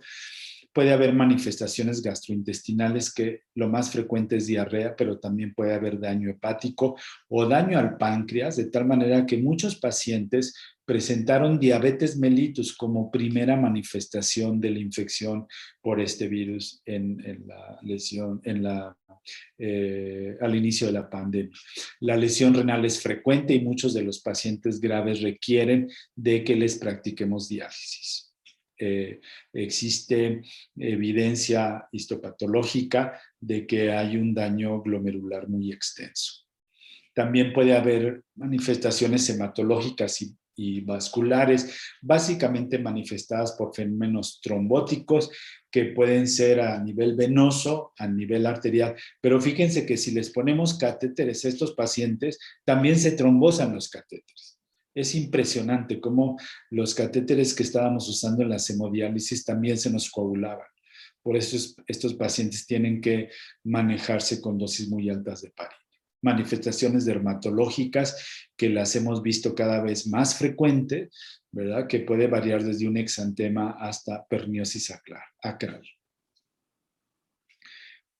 [SPEAKER 2] Puede haber manifestaciones gastrointestinales, que lo más frecuente es diarrea, pero también puede haber daño hepático o daño al páncreas, de tal manera que muchos pacientes presentaron diabetes mellitus como primera manifestación de la infección por este virus en la lesión, al inicio de la pandemia. La lesión renal es frecuente y muchos de los pacientes graves requieren de que les practiquemos diálisis. Existe evidencia histopatológica de que hay un daño glomerular muy extenso. También puede haber manifestaciones hematológicas y vasculares, básicamente manifestadas por fenómenos trombóticos que pueden ser a nivel venoso, a nivel arterial. Pero fíjense que si les ponemos catéteres a estos pacientes, también se trombosan los catéteres. Es impresionante cómo los catéteres que estábamos usando en la hemodiálisis también se nos coagulaban. Por eso estos pacientes tienen que manejarse con dosis muy altas de parina. Manifestaciones dermatológicas que las hemos visto cada vez más frecuentes, ¿verdad? Que puede variar desde un exantema hasta perniosis acral.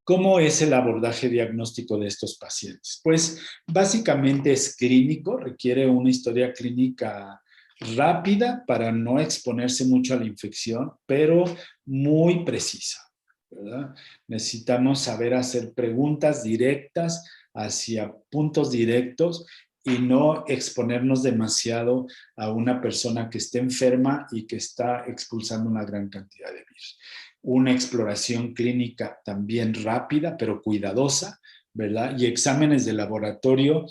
[SPEAKER 2] ¿Cómo es el abordaje diagnóstico de estos pacientes? Pues básicamente es clínico, requiere una historia clínica rápida para no exponerse mucho a la infección, pero muy precisa, ¿verdad? Necesitamos saber hacer preguntas directas hacia puntos directos y no exponernos demasiado a una persona que esté enferma y que está expulsando una gran cantidad de virus. Una exploración clínica también rápida, pero cuidadosa, ¿verdad? Y exámenes de laboratorio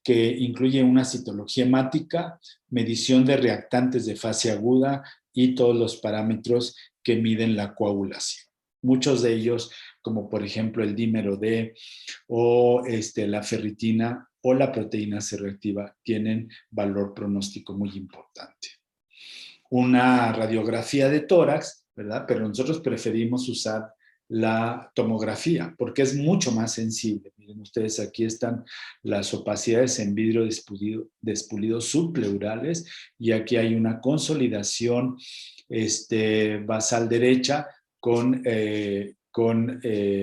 [SPEAKER 2] que incluyen una citología hemática, medición de reactantes de fase aguda y todos los parámetros que miden la coagulación. Muchos de ellos, como por ejemplo el dímero D o la ferritina o la proteína C reactiva, tienen valor pronóstico muy importante. Una radiografía de tórax, ¿verdad? Pero nosotros preferimos usar la tomografía porque es mucho más sensible. Miren ustedes, aquí están las opacidades en vidrio despulido subpleurales y aquí hay una consolidación basal derecha con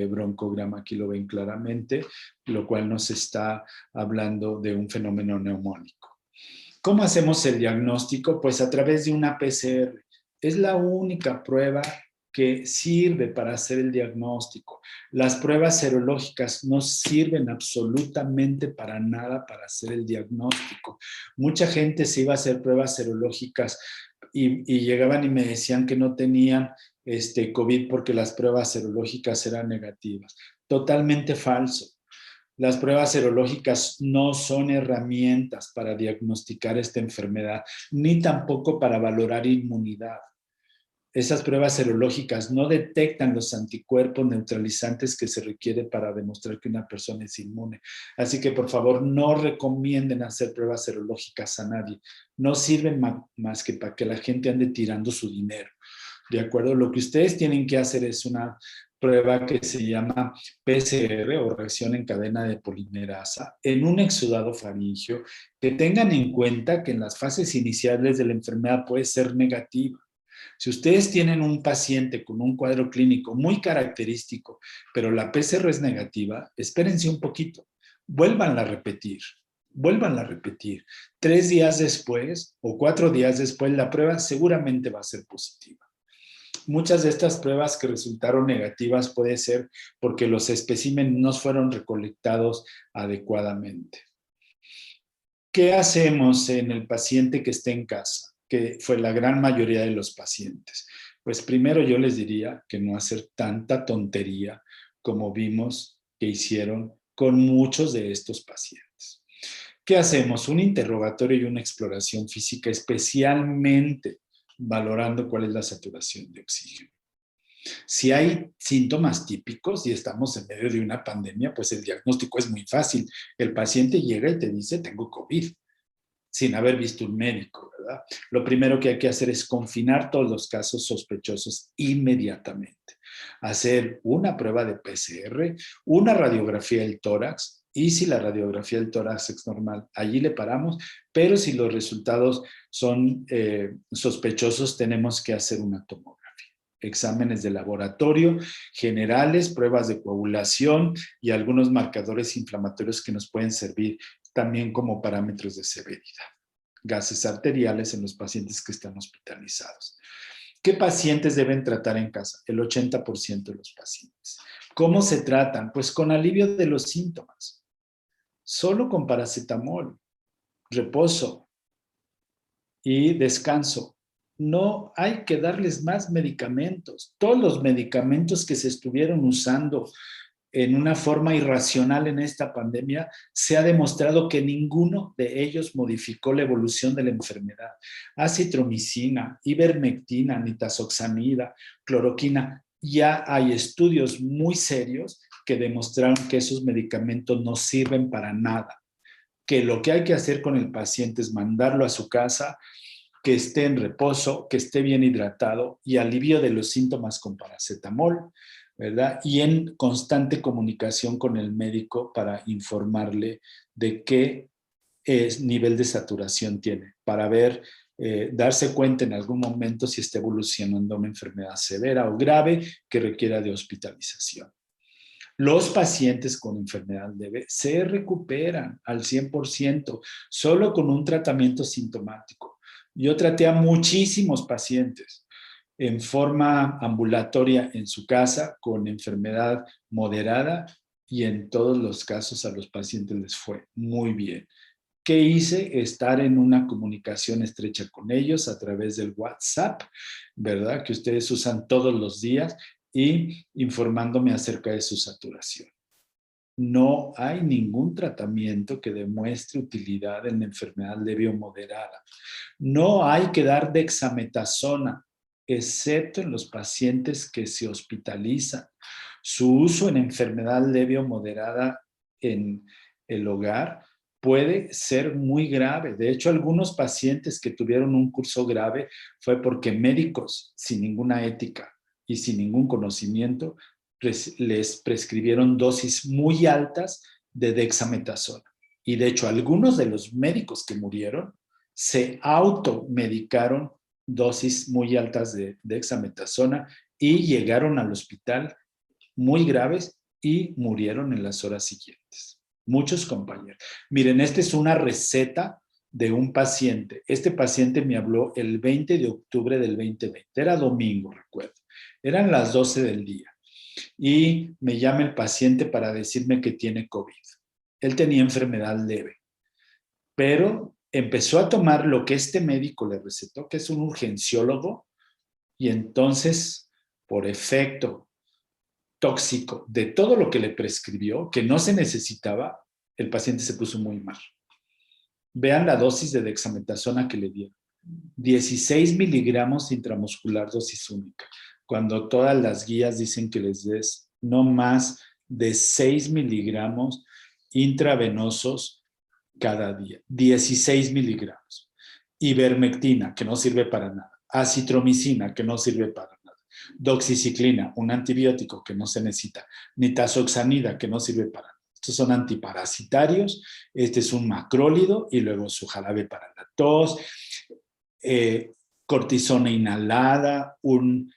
[SPEAKER 2] broncograma. Aquí lo ven claramente, lo cual nos está hablando de un fenómeno neumónico. ¿Cómo hacemos el diagnóstico? Pues a través de una PCR. Es la única prueba que sirve para hacer el diagnóstico. Las pruebas serológicas no sirven absolutamente para nada para hacer el diagnóstico. Mucha gente se iba a hacer pruebas serológicas y llegaban y me decían que no tenían COVID porque las pruebas serológicas eran negativas. Totalmente falso. Las pruebas serológicas no son herramientas para diagnosticar esta enfermedad, ni tampoco para valorar inmunidad. Esas pruebas serológicas no detectan los anticuerpos neutralizantes que se requieren para demostrar que una persona es inmune. Así que, por favor, no recomienden hacer pruebas serológicas a nadie. No sirven más que para que la gente ande tirando su dinero. ¿De acuerdo? Lo que ustedes tienen que hacer es una prueba que se llama PCR o reacción en cadena de polimerasa en un exudado faríngeo, que tengan en cuenta que en las fases iniciales de la enfermedad puede ser negativa. Si ustedes tienen un paciente con un cuadro clínico muy característico, pero la PCR es negativa, espérense un poquito, vuélvanla a repetir. Vuélvanla a repetir. 3 días después o 4 días después, la prueba seguramente va a ser positiva. Muchas de estas pruebas que resultaron negativas puede ser porque los especímenes no fueron recolectados adecuadamente. ¿Qué hacemos en el paciente que esté en casa? Que fue la gran mayoría de los pacientes. Pues primero yo les diría que no hacer tanta tontería como vimos que hicieron con muchos de estos pacientes. ¿Qué hacemos? Un interrogatorio y una exploración física, especialmente valorando cuál es la saturación de oxígeno. Si hay síntomas típicos y estamos en medio de una pandemia, pues el diagnóstico es muy fácil. El paciente llega y te dice, tengo COVID, sin haber visto un médico, ¿verdad? Lo primero que hay que hacer es confinar todos los casos sospechosos inmediatamente. Hacer una prueba de PCR, una radiografía del tórax, y si la radiografía del tórax es normal, allí le paramos, pero si los resultados son sospechosos, tenemos que hacer una tomografía. Exámenes de laboratorio generales, pruebas de coagulación y algunos marcadores inflamatorios que nos pueden servir también como parámetros de severidad. Gases arteriales en los pacientes que están hospitalizados. ¿Qué pacientes deben tratar en casa? El 80% de los pacientes. ¿Cómo se tratan? Pues con alivio de los síntomas. Solo con paracetamol, reposo y descanso. No hay que darles más medicamentos. Todos los medicamentos que se estuvieron usando en una forma irracional en esta pandemia, se ha demostrado que ninguno de ellos modificó la evolución de la enfermedad. Acitromicina, ivermectina, nitazoxanida, cloroquina, ya hay estudios muy serios que demostraron que esos medicamentos no sirven para nada, que lo que hay que hacer con el paciente es mandarlo a su casa, que esté en reposo, que esté bien hidratado y alivio de los síntomas con paracetamol, ¿verdad? Y en constante comunicación con el médico para informarle de qué nivel de saturación tiene, para ver, darse cuenta en algún momento si está evolucionando una enfermedad severa o grave que requiera de hospitalización. Los pacientes con enfermedad leve se recuperan al 100% solo con un tratamiento sintomático. Yo traté a muchísimos pacientes en forma ambulatoria en su casa con enfermedad moderada y en todos los casos a los pacientes les fue muy bien. ¿Qué hice? Estar en una comunicación estrecha con ellos a través del WhatsApp, ¿verdad? Que ustedes usan todos los días y informándome acerca de su saturación. No hay ningún tratamiento que demuestre utilidad en la enfermedad leve o moderada. No hay que dar dexametasona, excepto en los pacientes que se hospitalizan. Su uso en enfermedad leve o moderada en el hogar puede ser muy grave. De hecho, algunos pacientes que tuvieron un curso grave fue porque médicos sin ninguna ética y sin ningún conocimiento les prescribieron dosis muy altas de dexametasona. Y de hecho, algunos de los médicos que murieron se automedicaron dosis muy altas de dexametasona y llegaron al hospital muy graves y murieron en las horas siguientes. Muchos compañeros. Miren, esta es una receta de un paciente. Este paciente me habló el 20 de octubre del 2020. Era domingo, recuerdo. Eran las 12 del día. Y me llama el paciente para decirme que tiene COVID. Él tenía enfermedad leve, pero empezó a tomar lo que este médico le recetó, que es un urgenciólogo, y entonces, por efecto tóxico de todo lo que le prescribió, que no se necesitaba, el paciente se puso muy mal. Vean la dosis de dexametasona que le dieron. 16 miligramos intramuscular, dosis única, cuando todas las guías dicen que les des no más de 6 miligramos intravenosos cada día. 16 miligramos. Ivermectina, que no sirve para nada. Acitromicina, que no sirve para nada. Doxiciclina, un antibiótico que no se necesita. Nitazoxanida, que no sirve para nada. Estos son antiparasitarios. Este es un macrólido y luego su jarabe para la tos. Cortisona inhalada, un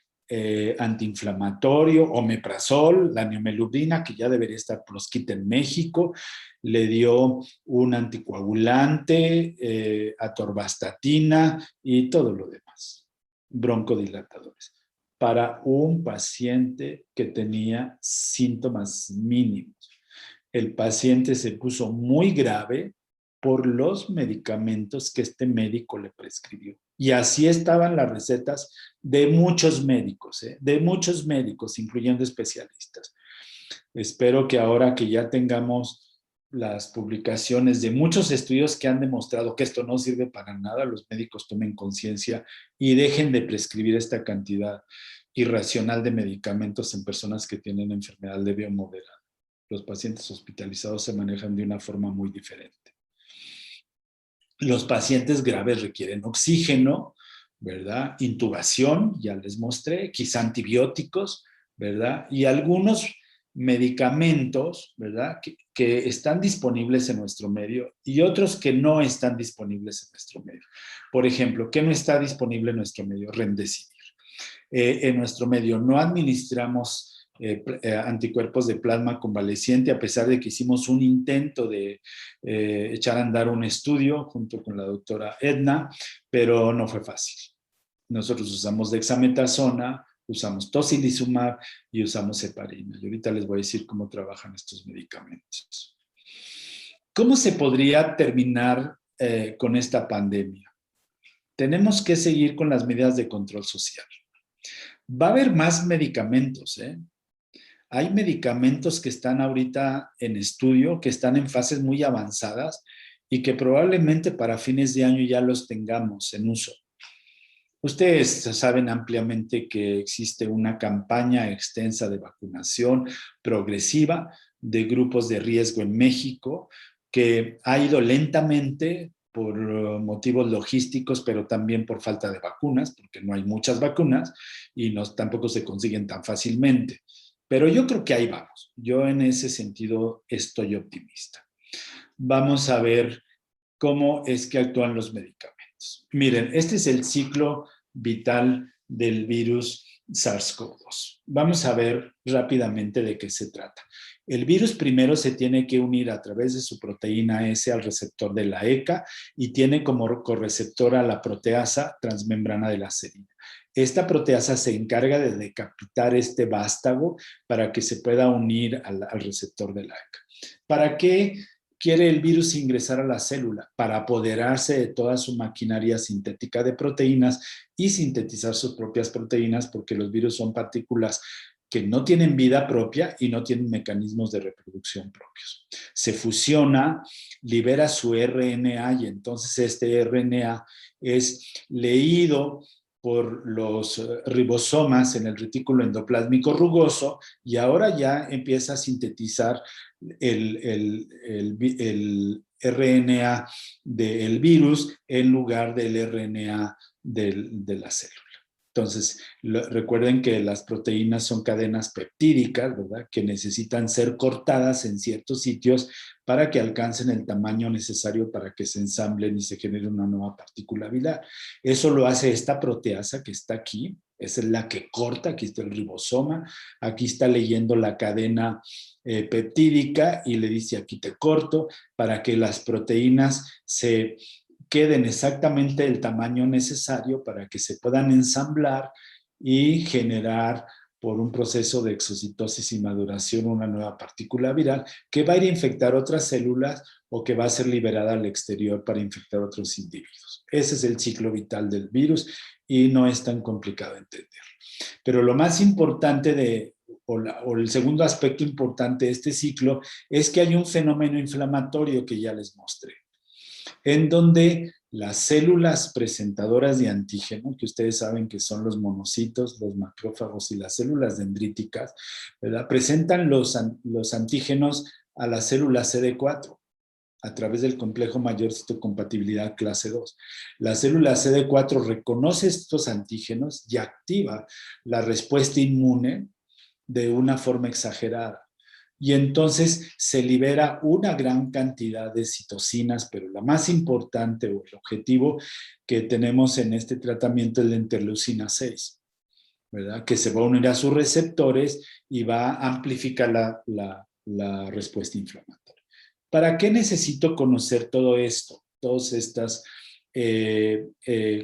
[SPEAKER 2] antiinflamatorio, omeprazol, la neomeludina, que ya debería estar proscrita en México, le dio un anticoagulante, atorvastatina y todo lo demás, broncodilatadores, para un paciente que tenía síntomas mínimos. El paciente se puso muy grave por los medicamentos que este médico le prescribió. Y así estaban las recetas de muchos médicos, incluyendo especialistas. Espero que ahora que ya tengamos las publicaciones de muchos estudios que han demostrado que esto no sirve para nada, los médicos tomen conciencia y dejen de prescribir esta cantidad irracional de medicamentos en personas que tienen enfermedad leve o moderada. Los pacientes hospitalizados se manejan de una forma muy diferente. Los pacientes graves requieren oxígeno, ¿verdad? Intubación, ya les mostré, quizá antibióticos, ¿verdad? Y algunos medicamentos, ¿verdad? Que están disponibles en nuestro medio y otros que no están disponibles en nuestro medio. Por ejemplo, ¿qué no está disponible en nuestro medio? Remdesivir. En nuestro medio no administramos anticuerpos de plasma convaleciente, a pesar de que hicimos un intento de echar a andar un estudio junto con la doctora Edna, pero no fue fácil. Nosotros usamos dexametasona, usamos tocilizumab y usamos heparina. Y ahorita les voy a decir cómo trabajan estos medicamentos. ¿Cómo se podría terminar con esta pandemia? Tenemos que seguir con las medidas de control social. Va a haber más medicamentos, ¿eh? Hay medicamentos que están ahorita en estudio, que están en fases muy avanzadas y que probablemente para fines de año ya los tengamos en uso. Ustedes saben ampliamente que existe una campaña extensa de vacunación progresiva de grupos de riesgo en México que ha ido lentamente por motivos logísticos, pero también por falta de vacunas, porque no hay muchas vacunas y tampoco se consiguen tan fácilmente. Pero yo creo que ahí vamos. Yo en ese sentido estoy optimista. Vamos a ver cómo es que actúan los medicamentos. Miren, este es el ciclo vital del virus SARS-CoV-2. Vamos a ver rápidamente de qué se trata. El virus primero se tiene que unir a través de su proteína S al receptor de la ECA y tiene como correceptora a la proteasa transmembrana de la serina. Esta proteasa se encarga de decapitar este vástago para que se pueda unir al receptor de la ECA. ¿Para qué quiere el virus ingresar a la célula para apoderarse de toda su maquinaria sintética de proteínas y sintetizar sus propias proteínas, porque los virus son partículas que no tienen vida propia y no tienen mecanismos de reproducción propios. Se fusiona, libera su RNA y entonces este RNA es leído por los ribosomas en el retículo endoplásmico rugoso y ahora ya empieza a sintetizar el RNA del virus en lugar del RNA de la célula. Entonces, recuerden que las proteínas son cadenas peptídicas, ¿verdad? Que necesitan ser cortadas en ciertos sitios para que alcancen el tamaño necesario para que se ensamblen y se genere una nueva partícula viral. Eso lo hace esta proteasa que está aquí, esa es la que corta, aquí está el ribosoma, aquí está leyendo la cadena peptídica y le dice aquí te corto para que las proteínas se queden exactamente el tamaño necesario para que se puedan ensamblar y generar por un proceso de exocitosis y maduración una nueva partícula viral que va a ir a infectar otras células o que va a ser liberada al exterior para infectar otros individuos. Ese es el ciclo vital del virus y no es tan complicado entender. Pero lo más importante o el segundo aspecto importante de este ciclo es que hay un fenómeno inflamatorio que ya les mostré, en donde las células presentadoras de antígeno, que ustedes saben que son los monocitos, los macrófagos y las células dendríticas, ¿verdad? Presentan los antígenos a la célula CD4 a través del complejo mayor citocompatibilidad clase 2. La célula CD4 reconoce estos antígenos y activa la respuesta inmune de una forma exagerada. Y entonces se libera una gran cantidad de citocinas, pero la más importante o el objetivo que tenemos en este tratamiento es la interleucina 6, ¿verdad? Que se va a unir a sus receptores y va a amplificar la respuesta inflamatoria. ¿Para qué necesito conocer todo esto? Todos estos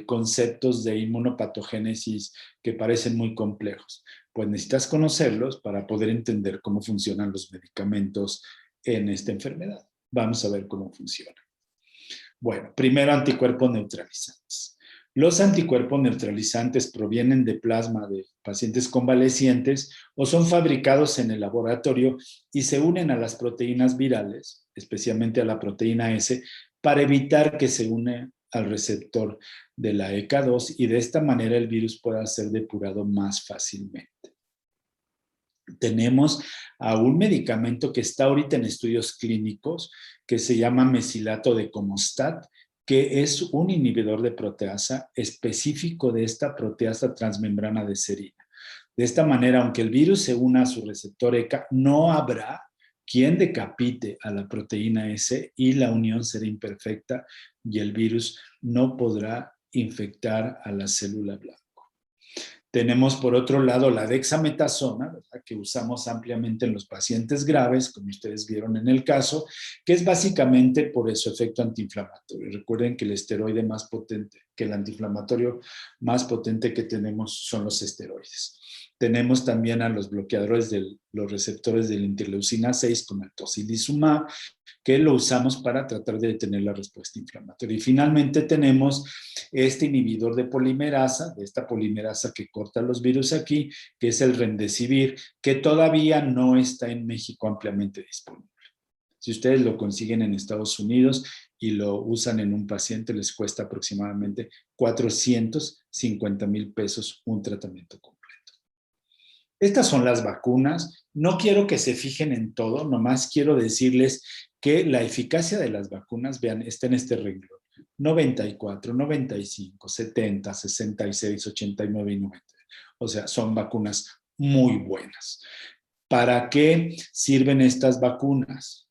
[SPEAKER 2] conceptos de inmunopatogénesis que parecen muy complejos. Pues necesitas conocerlos para poder entender cómo funcionan los medicamentos en esta enfermedad. Vamos a ver cómo funciona. Bueno, primero anticuerpos neutralizantes. Los anticuerpos neutralizantes provienen de plasma de pacientes convalecientes o son fabricados en el laboratorio y se unen a las proteínas virales, especialmente a la proteína S, para evitar que se une al receptor de la ECA2 y de esta manera el virus pueda ser depurado más fácilmente. Tenemos a un medicamento que está ahorita en estudios clínicos que se llama mesilato de Comostat, que es un inhibidor de proteasa específico de esta proteasa transmembrana de serina. De esta manera, aunque el virus se una a su receptor ECA, no habrá quien decapite a la proteína S y la unión será imperfecta y el virus no podrá infectar a la célula blanca. Tenemos por otro lado la dexametasona, ¿verdad? Que usamos ampliamente en los pacientes graves, como ustedes vieron en el caso, que es básicamente por su efecto antiinflamatorio. Recuerden que el esteroide más potente, que el antiinflamatorio más potente que tenemos son los esteroides. Tenemos también a los bloqueadores de los receptores de la interleucina 6, como el tocilizumab, que lo usamos para tratar de detener la respuesta inflamatoria. Y finalmente tenemos este inhibidor de polimerasa, de esta polimerasa que corta los virus aquí, que es el remdesivir, que todavía no está en México ampliamente disponible. Si ustedes lo consiguen en Estados Unidos y lo usan en un paciente, les cuesta aproximadamente 450,000 pesos un tratamiento completo. Estas son las vacunas. No quiero que se fijen en todo, nomás quiero decirles que la eficacia de las vacunas, vean, está en este renglón. 94, 95, 70, 66, 89 y 90. O sea, son vacunas muy buenas. ¿Para qué sirven estas vacunas?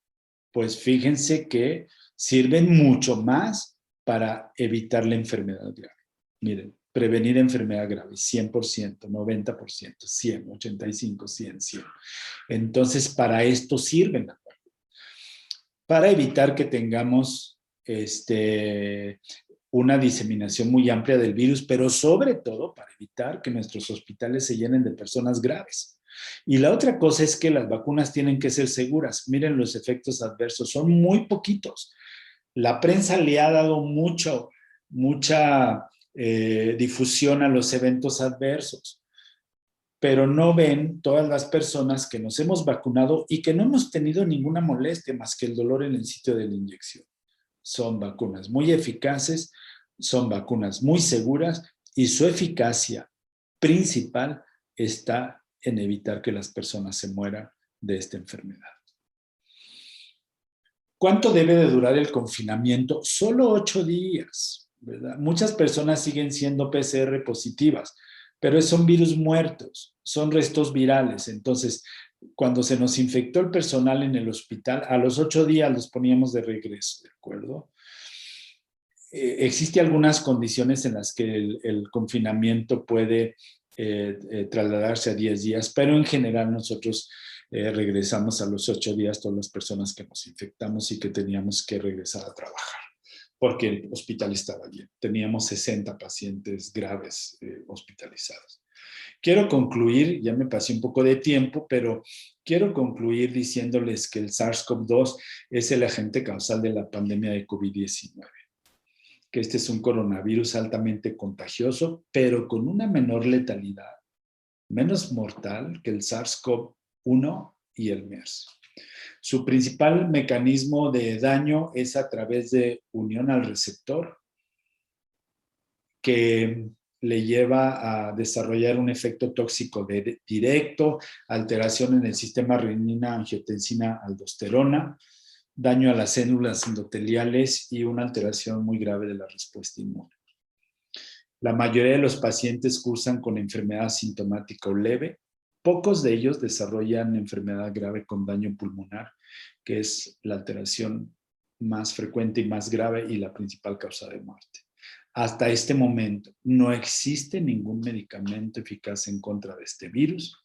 [SPEAKER 2] Pues fíjense que sirven mucho más para evitar la enfermedad grave. Miren, prevenir enfermedad grave, 100%, 90%, 100, 85, 100, 100. Entonces, para esto sirven las vacunas. Para evitar que tengamos una diseminación muy amplia del virus, pero sobre todo para evitar que nuestros hospitales se llenen de personas graves. Y la otra cosa es que las vacunas tienen que ser seguras. Miren los efectos adversos, son muy poquitos. La prensa le ha dado mucha difusión a los eventos adversos, pero no ven todas las personas que nos hemos vacunado y que no hemos tenido ninguna molestia más que el dolor en el sitio de la inyección. Son vacunas muy eficaces, son vacunas muy seguras y su eficacia principal está en evitar que las personas se mueran de esta enfermedad. ¿Cuánto debe de durar el confinamiento? Solo 8 días, ¿verdad? Muchas personas siguen siendo PCR positivas, pero son virus muertos, son restos virales. Entonces, cuando se nos infectó el personal en el hospital, a los 8 días los poníamos de regreso, ¿de acuerdo? Existen algunas condiciones en las que el confinamiento puede trasladarse a 10 días, pero en general nosotros regresamos a los 8 días todas las personas que nos infectamos y que teníamos que regresar a trabajar, porque el hospital estaba lleno. Teníamos 60 pacientes graves hospitalizados. Quiero concluir, ya me pasé un poco de tiempo, pero quiero concluir diciéndoles que el SARS-CoV-2 es el agente causal de la pandemia de COVID-19. Que este es un coronavirus altamente contagioso, pero con una menor letalidad, menos mortal que el SARS-CoV-1 y el MERS. Su principal mecanismo de daño es a través de unión al receptor, que le lleva a desarrollar un efecto tóxico directo, alteración en el sistema renina-angiotensina-aldosterona, daño a las células endoteliales y una alteración muy grave de la respuesta inmune. La mayoría de los pacientes cursan con enfermedad sintomática o leve. Pocos de ellos desarrollan enfermedad grave con daño pulmonar, que es la alteración más frecuente y más grave y la principal causa de muerte. Hasta este momento no existe ningún medicamento eficaz en contra de este virus.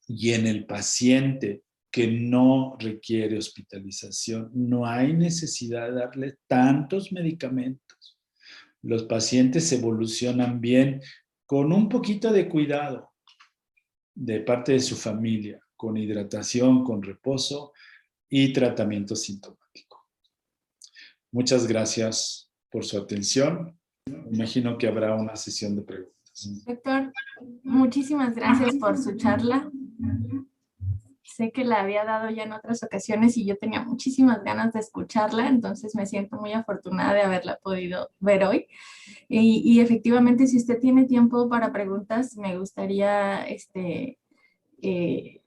[SPEAKER 2] Y en el paciente que no requiere hospitalización, no hay necesidad de darle tantos medicamentos. Los pacientes evolucionan bien con un poquito de cuidado de parte de su familia, con hidratación, con reposo y tratamiento sintomático. Muchas gracias por su atención. Imagino que habrá una sesión de preguntas.
[SPEAKER 1] Doctor, muchísimas gracias por su charla. Sé que la había dado ya en otras ocasiones y yo tenía muchísimas ganas de escucharla, entonces me siento muy afortunada de haberla podido ver hoy. Y efectivamente, si usted tiene tiempo para preguntas, me gustaría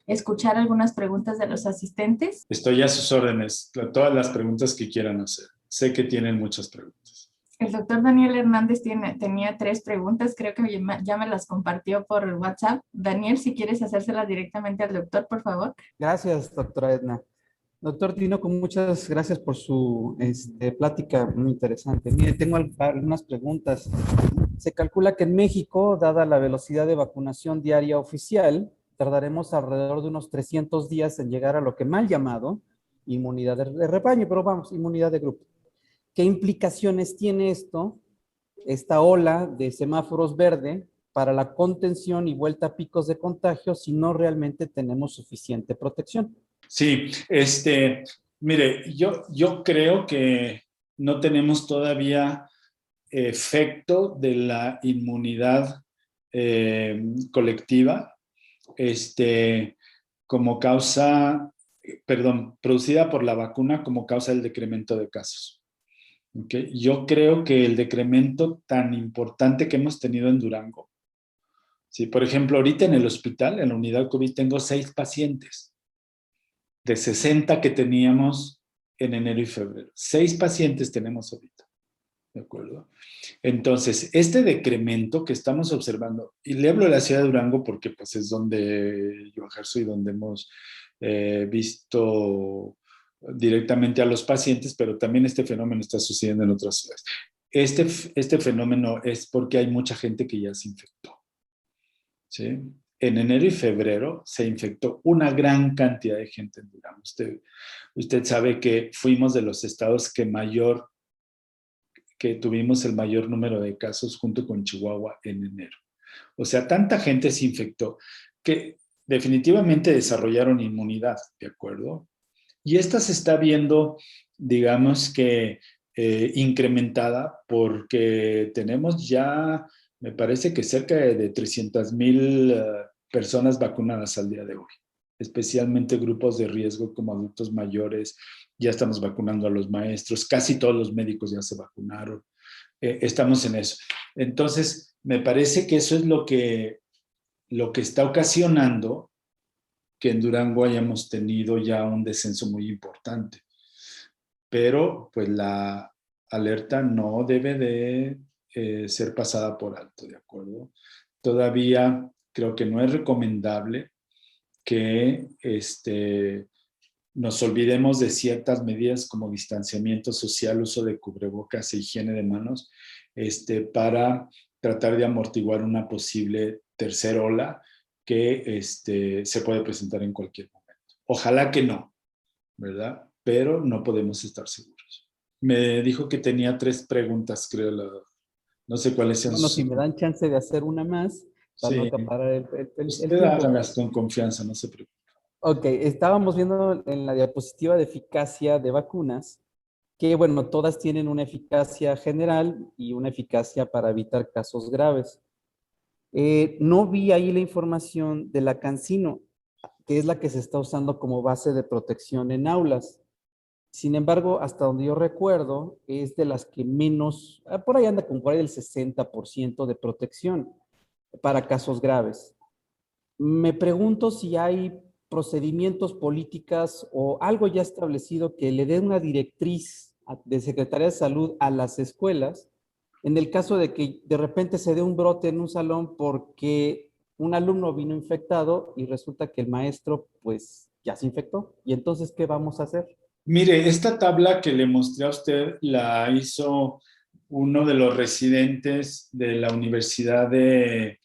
[SPEAKER 1] escuchar algunas preguntas de los asistentes.
[SPEAKER 2] Estoy a sus órdenes, todas las preguntas que quieran hacer. Sé que tienen muchas preguntas.
[SPEAKER 1] El doctor Daniel Hernández tenía 3 preguntas, creo que ya me las compartió por WhatsApp. Daniel, si quieres hacérselas directamente al doctor, por favor.
[SPEAKER 3] Gracias, doctora Edna. Doctor Tinoco, muchas gracias por su plática muy interesante. Mire, tengo algunas preguntas. Se calcula que en México, dada la velocidad de vacunación diaria oficial, tardaremos alrededor de unos 300 días en llegar a lo que mal llamado inmunidad de rebaño, pero vamos, inmunidad de grupo. ¿Qué implicaciones tiene esta ola de semáforos verde para la contención y vuelta a picos de contagio si no realmente tenemos suficiente protección?
[SPEAKER 2] Sí, mire, yo creo que no tenemos todavía efecto de la inmunidad colectiva, como causa, producida por la vacuna como causa del decremento de casos. ¿Okay? Yo creo que el decremento tan importante que hemos tenido en Durango, ¿sí? Por ejemplo, ahorita en el hospital, en la unidad COVID, tengo 6 pacientes de 60 que teníamos en enero y febrero. 6 pacientes tenemos ahorita, ¿de acuerdo? Entonces, este decremento que estamos observando, y le hablo de la ciudad de Durango porque pues es donde yo ejerzo y donde hemos visto directamente a los pacientes, pero también este fenómeno está sucediendo en otras ciudades. Este fenómeno es porque hay mucha gente que ya se infectó, ¿sí? En enero y febrero se infectó una gran cantidad de gente en Durango. Usted sabe que fuimos de los estados que tuvimos el mayor número de casos junto con Chihuahua en enero. O sea, tanta gente se infectó que definitivamente desarrollaron inmunidad, ¿de acuerdo? Y esta se está viendo, digamos que, incrementada porque tenemos ya, me parece que cerca de 300,000 personas vacunadas al día de hoy, especialmente grupos de riesgo como adultos mayores. Ya estamos vacunando a los maestros, casi todos los médicos ya se vacunaron. Estamos en eso. Entonces, me parece que eso es lo que está ocasionando que en Durango hayamos tenido ya un descenso muy importante. Pero pues la alerta no debe de ser pasada por alto, ¿de acuerdo? Todavía creo que no es recomendable que nos olvidemos de ciertas medidas como distanciamiento social, uso de cubrebocas e higiene de manos, para tratar de amortiguar una posible tercera ola que se puede presentar en cualquier momento. Ojalá que no, ¿verdad? Pero no podemos estar seguros. Me dijo que tenía 3 preguntas, creo. No sé cuáles sean
[SPEAKER 3] Bueno,
[SPEAKER 2] sus...
[SPEAKER 3] si me dan chance de hacer una más, para no
[SPEAKER 2] Sí,
[SPEAKER 3] acaparar el
[SPEAKER 2] usted
[SPEAKER 3] tiempo.
[SPEAKER 2] hágalas con confianza, no se preocupe.
[SPEAKER 3] Ok, estábamos viendo en la diapositiva de eficacia de vacunas que, bueno, todas tienen una eficacia general y una eficacia para evitar casos graves. No vi ahí la información de la CanSino, que es la que se está usando como base de protección en aulas. Sin embargo, hasta donde yo recuerdo, es de las que menos, por ahí anda como por ahí el 60% de protección para casos graves. Me pregunto si hay procedimientos, políticas o algo ya establecido que le dé una directriz de Secretaría de Salud a las escuelas en el caso de que de repente se dé un brote en un salón porque un alumno vino infectado y resulta que el maestro pues ya se infectó. ¿Y entonces qué vamos a hacer?
[SPEAKER 2] Mire, esta tabla que le mostré a usted la hizo uno de los residentes de la Universidad de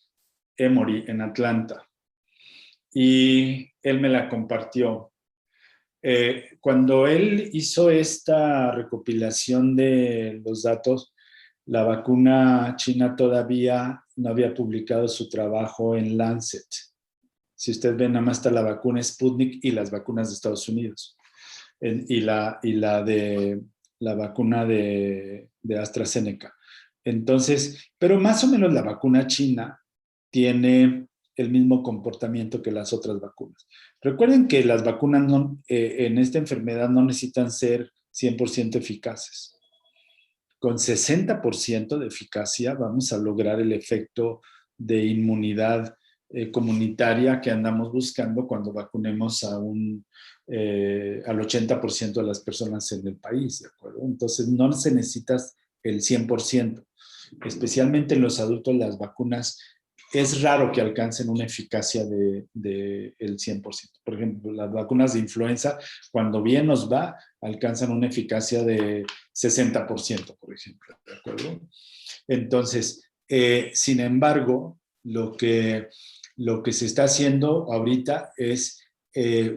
[SPEAKER 2] Emory en Atlanta y él me la compartió. Cuando él hizo esta recopilación de los datos, la vacuna china todavía no había publicado su trabajo en Lancet. Si usted ve, nada más está la vacuna Sputnik y las vacunas de Estados Unidos. La vacuna de AstraZeneca. Entonces, pero más o menos la vacuna china tiene el mismo comportamiento que las otras vacunas. Recuerden que las vacunas en esta enfermedad no necesitan ser 100% eficaces. Con 60% de eficacia vamos a lograr el efecto de inmunidad comunitaria que andamos buscando cuando vacunemos al 80% de las personas en el país, ¿de acuerdo? Entonces no se necesita el 100%, especialmente en los adultos las vacunas es raro que alcancen una eficacia de el 100%. Por ejemplo, las vacunas de influenza, cuando bien nos va, alcanzan una eficacia de 60%, por ejemplo, ¿de acuerdo? Entonces, sin embargo, lo que se está haciendo ahorita es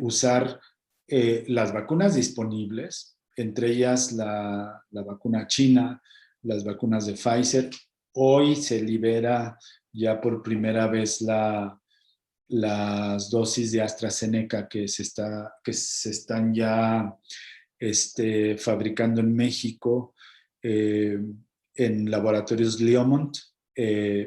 [SPEAKER 2] usar las vacunas disponibles, entre ellas la vacuna china, las vacunas de Pfizer. Hoy se libera ya por primera vez las dosis de AstraZeneca que se están ya fabricando en México en laboratorios Leomont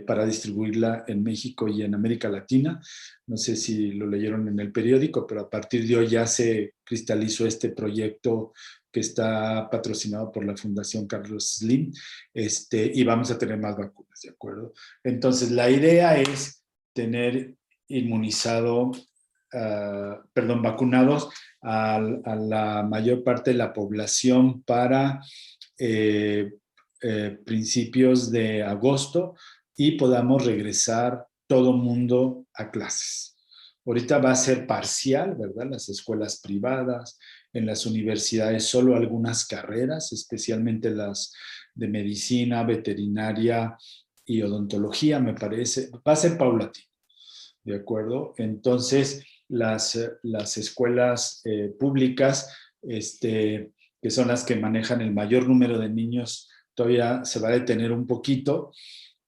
[SPEAKER 2] para distribuirla en México y en América Latina. No sé si lo leyeron en el periódico, pero a partir de hoy ya se cristalizó este proyecto que está patrocinado por la Fundación Carlos Slim, y vamos a tener más vacunas, ¿de acuerdo? Entonces, la idea es tener vacunados a la mayor parte de la población para principios de agosto y podamos regresar todo mundo a clases. Ahorita va a ser parcial, ¿verdad? Las escuelas privadas, en las universidades solo algunas carreras, especialmente las de medicina, veterinaria y odontología, me parece. Va a ser paulatino, ¿de acuerdo? Entonces, las escuelas públicas, que son las que manejan el mayor número de niños, todavía se va a detener un poquito,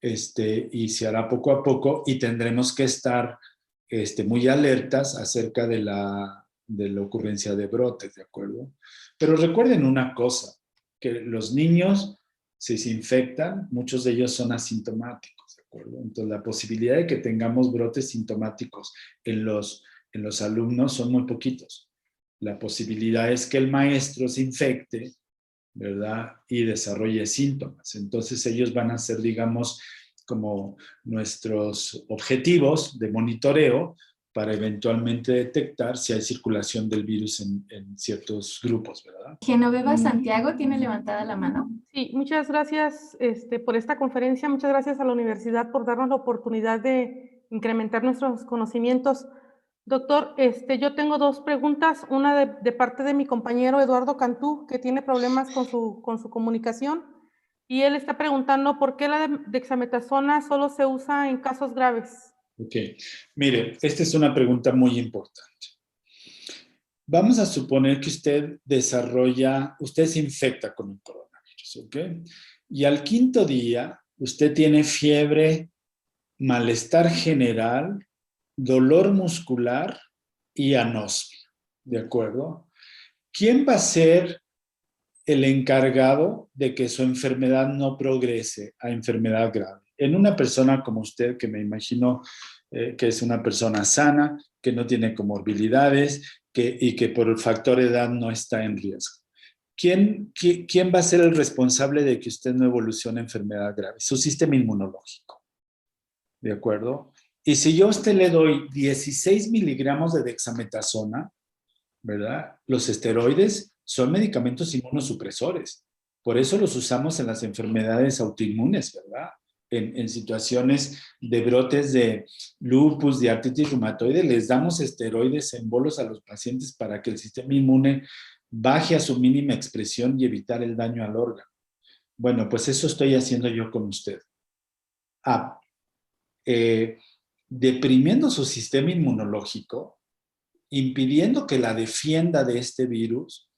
[SPEAKER 2] y se hará poco a poco y tendremos que estar muy alertas acerca de la ocurrencia de brotes, ¿de acuerdo? Pero recuerden una cosa, que los niños, si se infectan, muchos de ellos son asintomáticos, ¿de acuerdo? Entonces, la posibilidad de que tengamos brotes sintomáticos en los alumnos son muy poquitos. La posibilidad es que el maestro se infecte, ¿verdad? Y desarrolle síntomas. Entonces, ellos van a ser, digamos, como nuestros objetivos de monitoreo para eventualmente detectar si hay circulación del virus en ciertos grupos, ¿verdad?
[SPEAKER 1] Genoveva Santiago tiene levantada la mano.
[SPEAKER 4] Sí, muchas gracias por esta conferencia. Muchas gracias a la universidad por darnos la oportunidad de incrementar nuestros conocimientos. Doctor, yo tengo dos preguntas. Una de parte de mi compañero Eduardo Cantú, que tiene problemas con su comunicación. Y él está preguntando por qué la dexametasona solo se usa en casos graves.
[SPEAKER 2] Ok, mire, esta es una pregunta muy importante. Vamos a suponer que usted se infecta con el coronavirus, ¿ok? Y al quinto día, usted tiene fiebre, malestar general, dolor muscular y anosmia, ¿de acuerdo? ¿Quién va a ser el encargado de que su enfermedad no progrese a enfermedad grave? En una persona como usted, que me imagino que es una persona sana, que no tiene comorbilidades y que por el factor edad no está en riesgo. ¿Quién va a ser el responsable de que usted no evolucione a enfermedad grave? Su sistema inmunológico, ¿de acuerdo? Y si yo a usted le doy 16 miligramos de dexametasona, ¿verdad? Los esteroides son medicamentos inmunosupresores. Por eso los usamos en las enfermedades autoinmunes, ¿verdad? En situaciones de brotes de lupus, de artritis reumatoide, les damos esteroides en bolos a los pacientes para que el sistema inmune baje a su mínima expresión y evitar el daño al órgano. Bueno, pues eso estoy haciendo yo con usted. Deprimiendo su sistema inmunológico, impidiendo que la defienda de este virus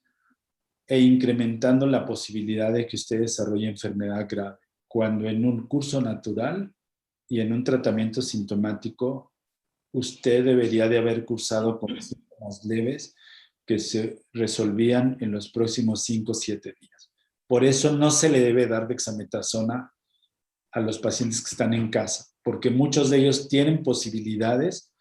[SPEAKER 2] e incrementando la posibilidad de que usted desarrolle enfermedad grave, cuando en un curso natural y en un tratamiento sintomático, usted debería de haber cursado con síntomas leves que se resolvían en los próximos 5 o 7 días. Por eso no se le debe dar dexametasona a los pacientes que están en casa, porque muchos de ellos tienen posibilidades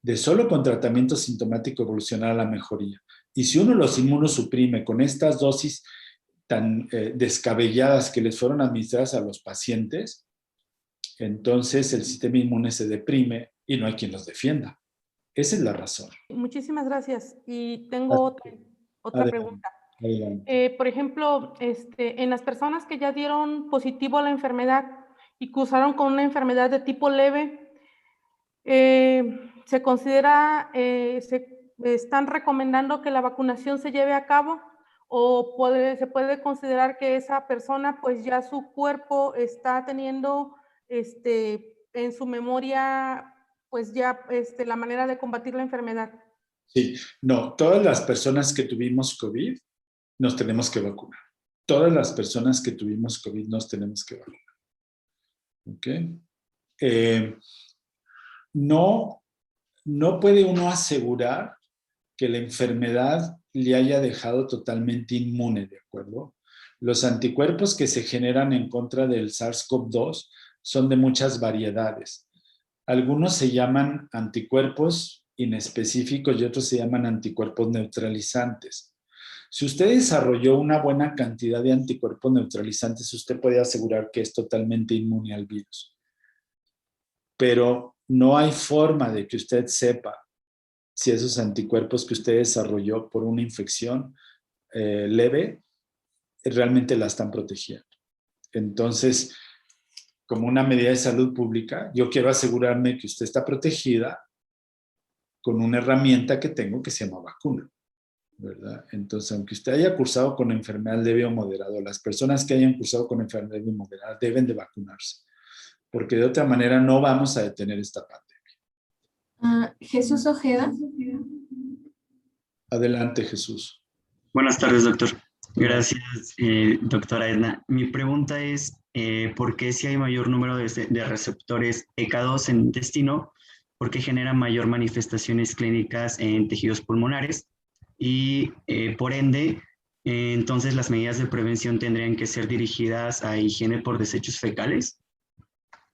[SPEAKER 2] de solo con tratamiento sintomático evolucionar a la mejoría. Y si uno los inmunosuprime con estas dosis tan descabelladas que les fueron administradas a los pacientes, entonces el sistema inmune se deprime y no hay quien los defienda. Esa es la razón.
[SPEAKER 4] Muchísimas gracias. Y tengo otra pregunta.
[SPEAKER 2] Adelante.
[SPEAKER 4] Por ejemplo, en las personas que ya dieron positivo a la enfermedad y cursaron con una enfermedad de tipo leve, ¿se considera, están recomendando que la vacunación se lleve a cabo? ¿O se puede considerar que esa persona, pues ya su cuerpo está teniendo en su memoria, pues ya la manera de combatir la enfermedad?
[SPEAKER 2] Sí, no, todas las personas que tuvimos COVID nos tenemos que vacunar. Todas las personas que tuvimos COVID nos tenemos que vacunar. ¿Ok? No puede uno asegurar que la enfermedad le haya dejado totalmente inmune, ¿de acuerdo? Los anticuerpos que se generan en contra del SARS-CoV-2 son de muchas variedades. Algunos se llaman anticuerpos inespecíficos y otros se llaman anticuerpos neutralizantes. Si usted desarrolló una buena cantidad de anticuerpos neutralizantes, usted puede asegurar que es totalmente inmune al virus. Pero no hay forma de que usted sepa si esos anticuerpos que usted desarrolló por una infección leve realmente la están protegiendo. Entonces, como una medida de salud pública, yo quiero asegurarme que usted está protegida con una herramienta que tengo que se llama vacuna, ¿verdad? Entonces, aunque usted haya cursado con enfermedad leve o moderada, las personas que hayan cursado con enfermedad leve o moderada deben de vacunarse, porque de otra manera no vamos a detener esta pandemia.
[SPEAKER 1] Jesús Ojeda.
[SPEAKER 2] Adelante, Jesús.
[SPEAKER 5] Buenas tardes, doctor. Gracias, doctora Edna. Mi pregunta es, ¿por qué si hay mayor número de receptores ECA2 en el intestino, porque genera mayor manifestaciones clínicas en tejidos pulmonares y por ende, entonces las medidas de prevención tendrían que ser dirigidas a higiene por desechos fecales.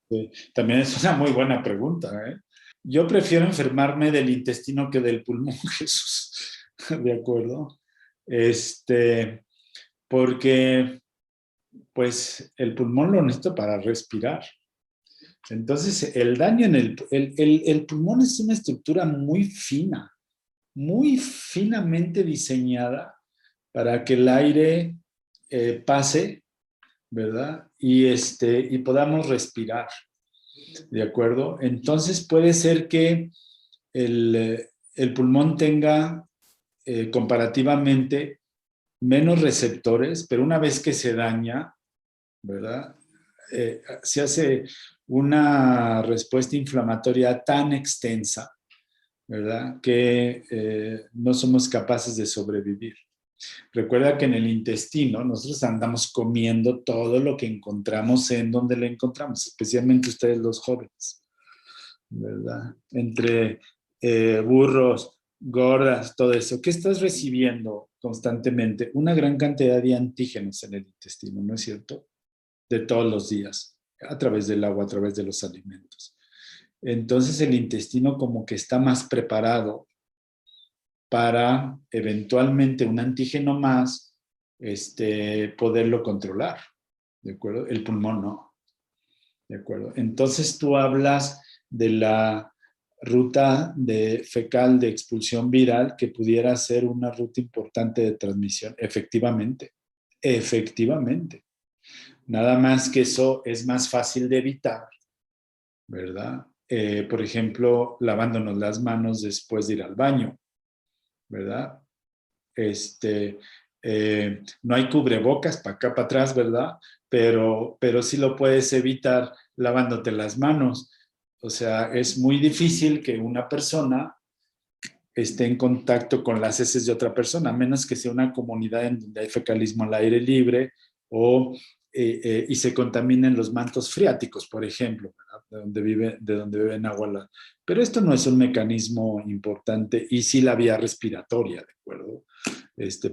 [SPEAKER 2] Sí, también es una muy buena pregunta, ¿eh? Yo prefiero enfermarme del intestino que del pulmón, Jesús. ¿De acuerdo? Porque pues el pulmón lo necesito para respirar. Entonces, el daño en el pulmón es una estructura muy finamente diseñada para que el aire pase, ¿verdad? Y podamos respirar, ¿de acuerdo? Entonces puede ser que el pulmón tenga comparativamente menos receptores, pero una vez que se daña, ¿verdad? Se hace una respuesta inflamatoria tan extensa, ¿verdad? Que no somos capaces de sobrevivir. Recuerda que en el intestino nosotros andamos comiendo todo lo que encontramos en donde lo encontramos, especialmente ustedes los jóvenes, ¿verdad? Entre burros, gordas, todo eso. ¿Qué estás recibiendo constantemente? Una gran cantidad de antígenos en el intestino, ¿no es cierto? De todos los días, a través del agua, a través de los alimentos. Entonces el intestino como que está más preparado para eventualmente un antígeno más poderlo controlar, ¿de acuerdo? El pulmón no, ¿de acuerdo? Entonces tú hablas de la ruta fecal de expulsión viral que pudiera ser una ruta importante de transmisión, efectivamente. Nada más que eso es más fácil de evitar, ¿verdad? Por ejemplo, lavándonos las manos después de ir al baño, ¿verdad? No hay cubrebocas para acá, para atrás, ¿verdad? Pero sí lo puedes evitar lavándote las manos. O sea, es muy difícil que una persona esté en contacto con las heces de otra persona, a menos que sea una comunidad en donde hay fecalismo al aire libre y se contaminen los mantos freáticos, por ejemplo, ¿verdad? De donde beben agua. Pero esto no es un mecanismo importante y sí la vía respiratoria, ¿de acuerdo?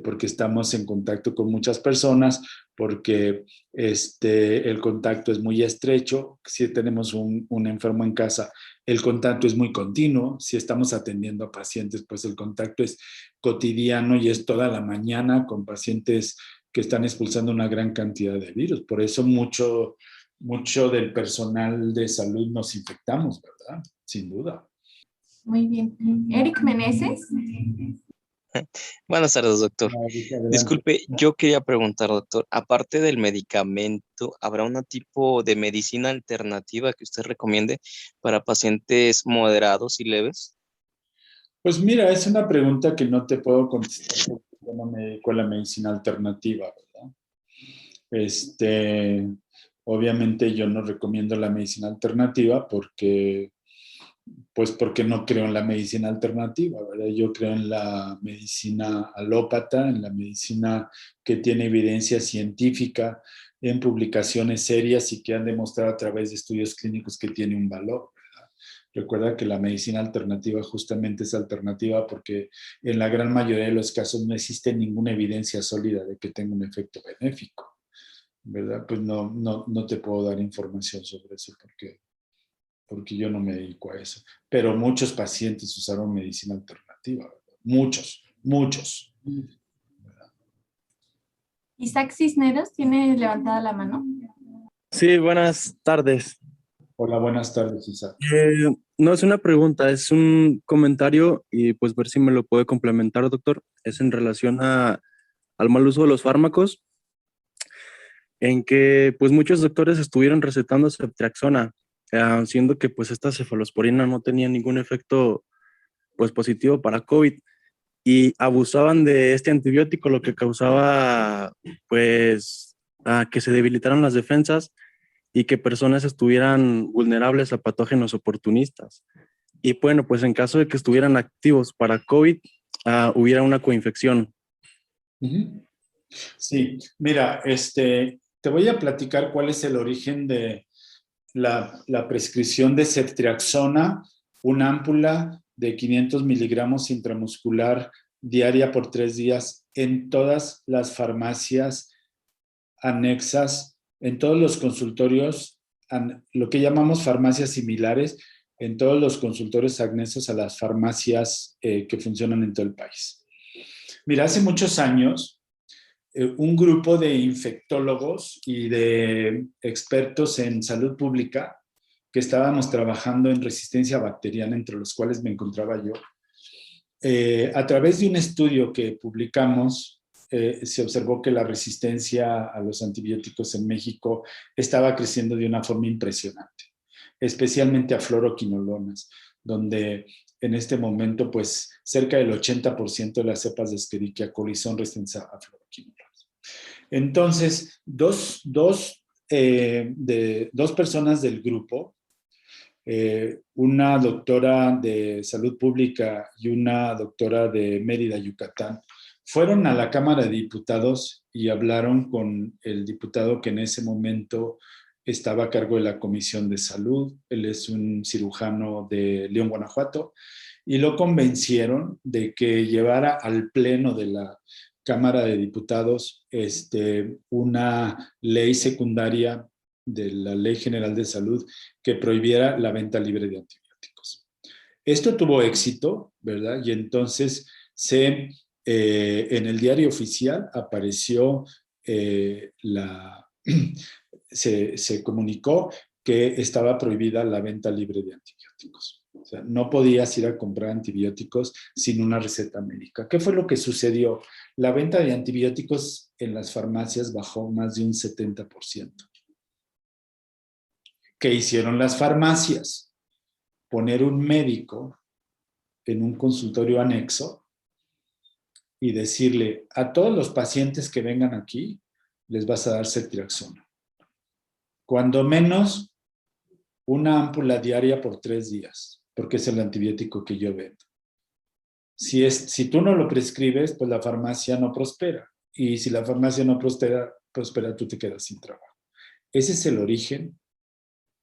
[SPEAKER 2] Porque estamos en contacto con muchas personas, porque el contacto es muy estrecho. Si tenemos un enfermo en casa, el contacto es muy continuo. Si estamos atendiendo a pacientes, pues el contacto es cotidiano y es toda la mañana con pacientes que están expulsando una gran cantidad de virus. Por eso mucho del personal de salud nos infectamos, ¿verdad? Sin duda.
[SPEAKER 1] Muy bien. Eric Meneses.
[SPEAKER 6] Buenas tardes, doctor.
[SPEAKER 2] Adelante.
[SPEAKER 6] Disculpe, yo quería preguntar, doctor, aparte del medicamento, ¿habrá un tipo de medicina alternativa que usted recomiende para pacientes moderados y leves?
[SPEAKER 2] Pues mira, es una pregunta que no te puedo contestar porque yo no me dedico a la medicina alternativa, ¿verdad? Obviamente yo no recomiendo la medicina alternativa porque no creo en la medicina alternativa, ¿verdad? Yo creo en la medicina alópata, en la medicina que tiene evidencia científica en publicaciones serias y que han demostrado a través de estudios clínicos que tiene un valor, ¿verdad? Recuerda que la medicina alternativa justamente es alternativa porque en la gran mayoría de los casos no existe ninguna evidencia sólida de que tenga un efecto benéfico, ¿verdad? Pues no te puedo dar información sobre eso porque yo no me dedico a eso. Pero muchos pacientes usaron medicina alternativa, ¿verdad? Muchos.
[SPEAKER 1] Isaac Cisneros tiene levantada la mano.
[SPEAKER 7] Sí, buenas tardes.
[SPEAKER 2] Hola, buenas tardes, Isaac.
[SPEAKER 7] No es una pregunta, es un comentario y pues ver si me lo puede complementar, doctor. Es en relación al mal uso de los fármacos, en que pues muchos doctores estuvieron recetando ceftriaxona, siendo que pues esta cefalosporina no tenía ningún efecto pues positivo para COVID y abusaban de este antibiótico, lo que causaba pues que se debilitaran las defensas y que personas estuvieran vulnerables a patógenos oportunistas. Y bueno, pues en caso de que estuvieran activos para COVID, hubiera una coinfección.
[SPEAKER 2] Sí, mira, te voy a platicar cuál es el origen de la prescripción de ceftriaxona una ámpula de 500 miligramos intramuscular diaria por 3 días en todas las farmacias anexas, en todos los consultorios, lo que llamamos farmacias similares, en todos los consultorios anexos a las farmacias que funcionan en todo el país. Mira, hace muchos años, un grupo de infectólogos y de expertos en salud pública que estábamos trabajando en resistencia bacteriana, entre los cuales me encontraba yo, a través de un estudio que publicamos, se observó que la resistencia a los antibióticos en México estaba creciendo de una forma impresionante, especialmente a fluoroquinolonas, donde en este momento, pues, cerca del 80% de las cepas de Escherichia coli son resistentes a fluoroquinolonas. Entonces, dos personas del grupo, una doctora de salud pública y una doctora de Mérida, Yucatán, fueron a la Cámara de Diputados y hablaron con el diputado que en ese momento estaba a cargo de la Comisión de Salud. Él es un cirujano de León, Guanajuato, y lo convencieron de que llevara al Pleno de la Cámara de Diputados una ley secundaria de la Ley General de Salud que prohibiera la venta libre de antibióticos. Esto tuvo éxito, ¿verdad? Y entonces en el diario oficial apareció, se comunicó que estaba prohibida la venta libre de antibióticos. O sea, no podías ir a comprar antibióticos sin una receta médica. ¿Qué fue lo que sucedió? La venta de antibióticos en las farmacias bajó más de un 70%. ¿Qué hicieron las farmacias? Poner un médico en un consultorio anexo y decirle a todos los pacientes que vengan aquí, les vas a dar ceftriaxona. Cuando menos, una ámpula diaria por 3 días, porque es el antibiótico que yo vendo. Si tú no lo prescribes, pues la farmacia no prospera. Y si la farmacia no prospera, tú te quedas sin trabajo. Ese es el origen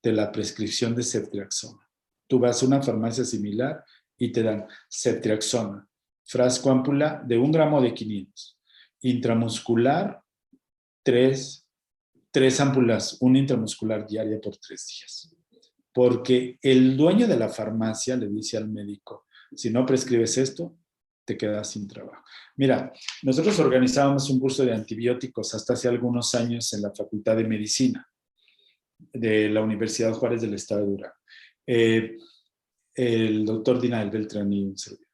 [SPEAKER 2] de la prescripción de ceftriaxona. Tú vas a una farmacia similar y te dan ceftriaxona, frasco ámpula de 1 gramo de 500, intramuscular, 3 ámpulas, una intramuscular diaria por 3 días. Porque el dueño de la farmacia le dice al médico, si no prescribes esto, te quedas sin trabajo. Mira, nosotros organizábamos un curso de antibióticos hasta hace algunos años en la Facultad de Medicina de la Universidad Juárez del Estado de Durango. El doctor Dinael Beltrán y un servidor.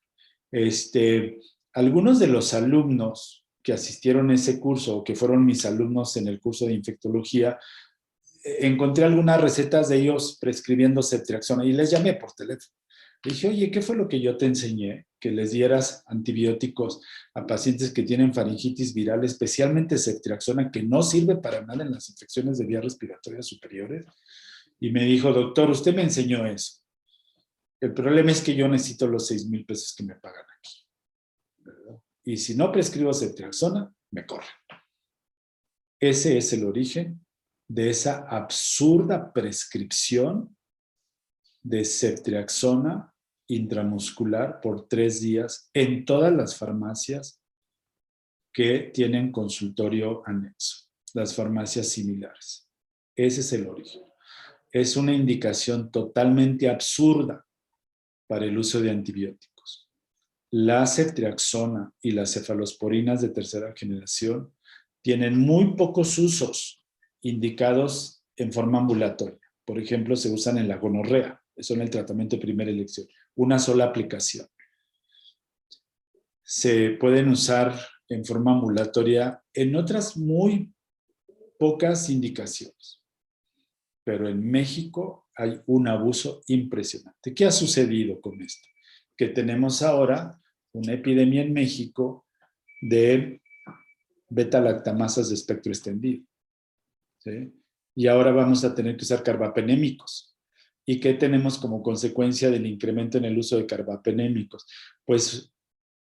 [SPEAKER 2] Algunos de los alumnos que asistieron a ese curso o que fueron mis alumnos en el curso de infectología, encontré algunas recetas de ellos prescribiendo ceftriaxona y les llamé por teléfono. Le dije, oye, ¿qué fue lo que yo te enseñé? Que les dieras antibióticos a pacientes que tienen faringitis viral, especialmente ceftriaxona, que no sirve para nada en las infecciones de vías respiratorias superiores. Y me dijo, doctor, usted me enseñó eso. El problema es que yo necesito los 6,000 pesos que me pagan aquí, ¿verdad? Y si no prescribo ceftriaxona, me corren. Ese es el origen de esa absurda prescripción de ceftriaxona intramuscular por 3 días en todas las farmacias que tienen consultorio anexo, las farmacias similares. Ese es el origen. Es una indicación totalmente absurda para el uso de antibióticos. La ceftriaxona y las cefalosporinas de tercera generación tienen muy pocos usos indicados en forma ambulatoria. Por ejemplo, se usan en la gonorrea, eso en el tratamiento de primera elección, una sola aplicación. Se pueden usar en forma ambulatoria en otras muy pocas indicaciones, pero en México hay un abuso impresionante. ¿Qué ha sucedido con esto? Que tenemos ahora una epidemia en México de beta-lactamasas de espectro extendido, ¿sí? Y ahora vamos a tener que usar carbapenémicos. ¿Y qué tenemos como consecuencia del incremento en el uso de carbapenémicos? Pues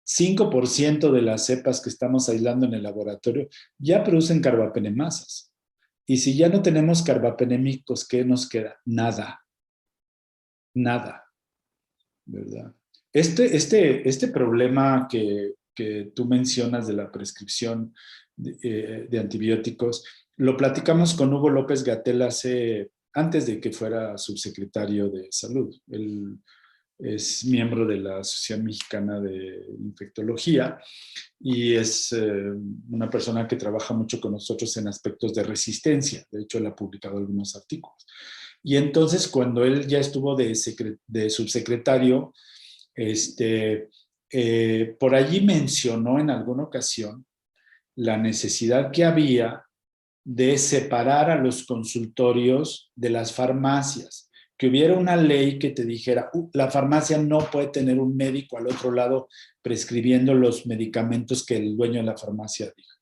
[SPEAKER 2] 5% de las cepas que estamos aislando en el laboratorio ya producen carbapenemasas. Y si ya no tenemos carbapenémicos, ¿qué nos queda? Nada. Nada. ¿verdad? Este problema que tú mencionas de la prescripción de antibióticos, lo platicamos con Hugo López-Gatell antes de que fuera subsecretario de Salud. Él es miembro de la Asociación Mexicana de Infectología y es una persona que trabaja mucho con nosotros en aspectos de resistencia. De hecho, él ha publicado algunos artículos. Y entonces, cuando él ya estuvo de subsecretario, por allí mencionó en alguna ocasión la necesidad que había de separar a los consultorios de las farmacias, que hubiera una ley que te dijera, la farmacia no puede tener un médico al otro lado prescribiendo los medicamentos que el dueño de la farmacia diga.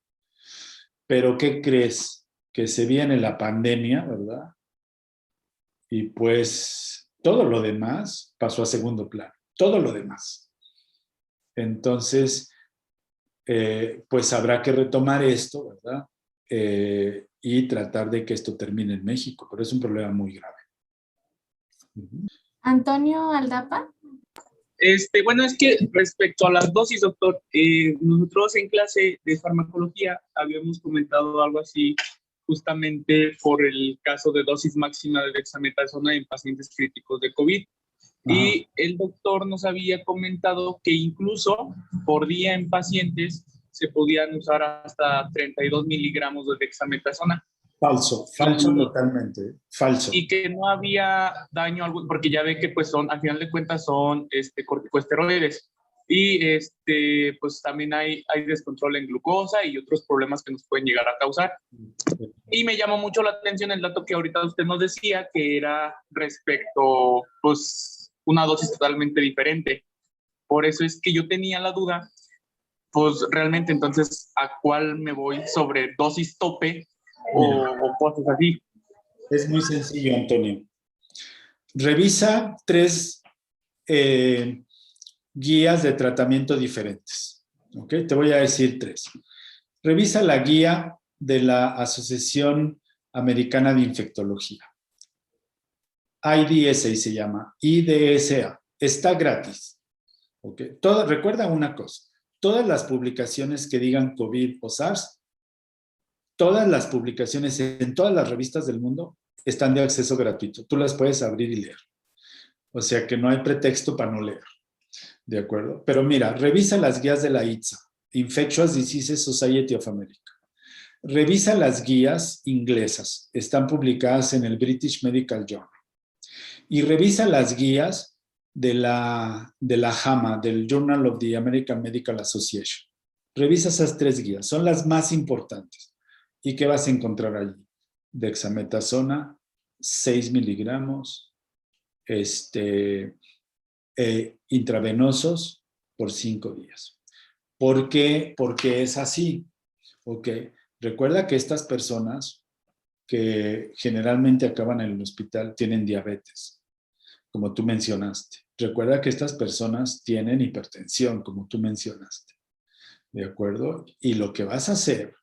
[SPEAKER 2] Pero ¿qué crees? Que se viene la pandemia, ¿verdad? Y pues todo lo demás pasó a segundo plano, todo lo demás. Entonces, pues habrá que retomar esto, ¿verdad? Y tratar de que esto termine en México, pero es un problema muy grave.
[SPEAKER 1] Antonio Aldapa.
[SPEAKER 8] Bueno, es que respecto a las dosis, doctor, nosotros en clase de farmacología habíamos comentado algo así justamente por el caso de dosis máxima de dexametasona en pacientes críticos de COVID. Y el doctor nos había comentado que incluso por día en pacientes se podían usar hasta 32 miligramos de dexametasona.
[SPEAKER 2] Falso totalmente, falso.
[SPEAKER 8] Y que no había daño alguno, porque ya ve que pues al final de cuentas son corticosteroides. Y pues también hay descontrol en glucosa y otros problemas que nos pueden llegar a causar. Y me llamó mucho la atención el dato que ahorita usted nos decía, que era respecto, pues, una dosis totalmente diferente. Por eso es que yo tenía la duda, pues, realmente, entonces, ¿a cuál me voy sobre dosis tope o cosas así?
[SPEAKER 2] Es muy sencillo, Antonio. Revisa 3 guías de tratamiento diferentes. ¿Ok? Te voy a decir 3. Revisa la guía de la Asociación Americana de Infectología. IDSA se llama, IDSA. Está gratis. ¿Ok? Recuerda una cosa. Todas las publicaciones que digan COVID o SARS, todas las publicaciones en todas las revistas del mundo están de acceso gratuito. Tú las puedes abrir y leer. O sea que no hay pretexto para no leer. ¿De acuerdo? Pero mira, revisa las guías de la ITSA, Infectious Diseases Society of America. Revisa las guías inglesas. Están publicadas en el British Medical Journal. Y revisa las guías de la JAMA, del Journal of the American Medical Association. Revisa esas 3 guías. Son las más importantes. ¿Y qué vas a encontrar allí? Dexametasona, 6 miligramos, intravenosos por 5 días. ¿Por qué? Porque es así. ¿Ok? Recuerda que estas personas que generalmente acaban en el hospital tienen diabetes, como tú mencionaste. Recuerda que estas personas tienen hipertensión, como tú mencionaste. ¿De acuerdo? Y lo que vas a hacer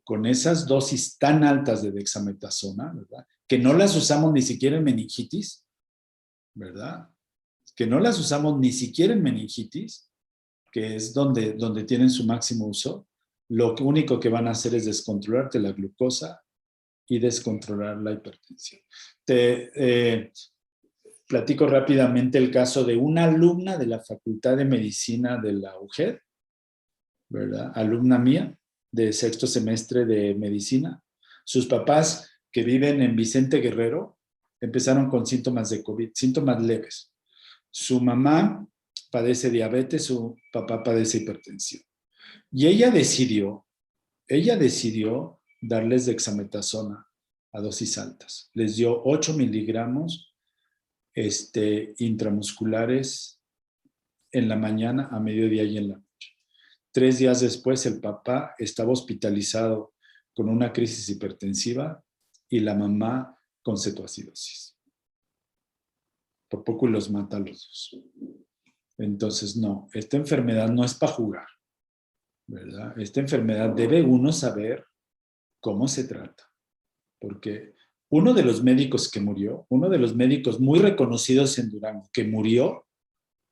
[SPEAKER 2] con esas dosis tan altas de dexametasona, ¿verdad? Que no las usamos ni siquiera en meningitis, ¿verdad? Que no las usamos ni siquiera en meningitis, que es donde tienen su máximo uso. Lo único que van a hacer es descontrolarte la glucosa y descontrolar la hipertensión. Te platico rápidamente el caso de una alumna de la Facultad de Medicina de la UGED, ¿verdad? Alumna mía de 6º semestre de medicina. Sus papás, que viven en Vicente Guerrero, empezaron con síntomas de COVID, síntomas leves. Su mamá padece diabetes, su papá padece hipertensión. Y ella decidió darles dexametasona a dosis altas. Les dio 8 miligramos intramusculares en la mañana, a mediodía y en la noche. 3 días después, el papá estaba hospitalizado con una crisis hipertensiva y la mamá con cetoacidosis. Por poco y los mata a los 2. Entonces, no, esta enfermedad no es para jugar, ¿verdad? Esta enfermedad debe uno saber cómo se trata. Porque uno de los médicos que murió, uno de los médicos muy reconocidos en Durango que murió,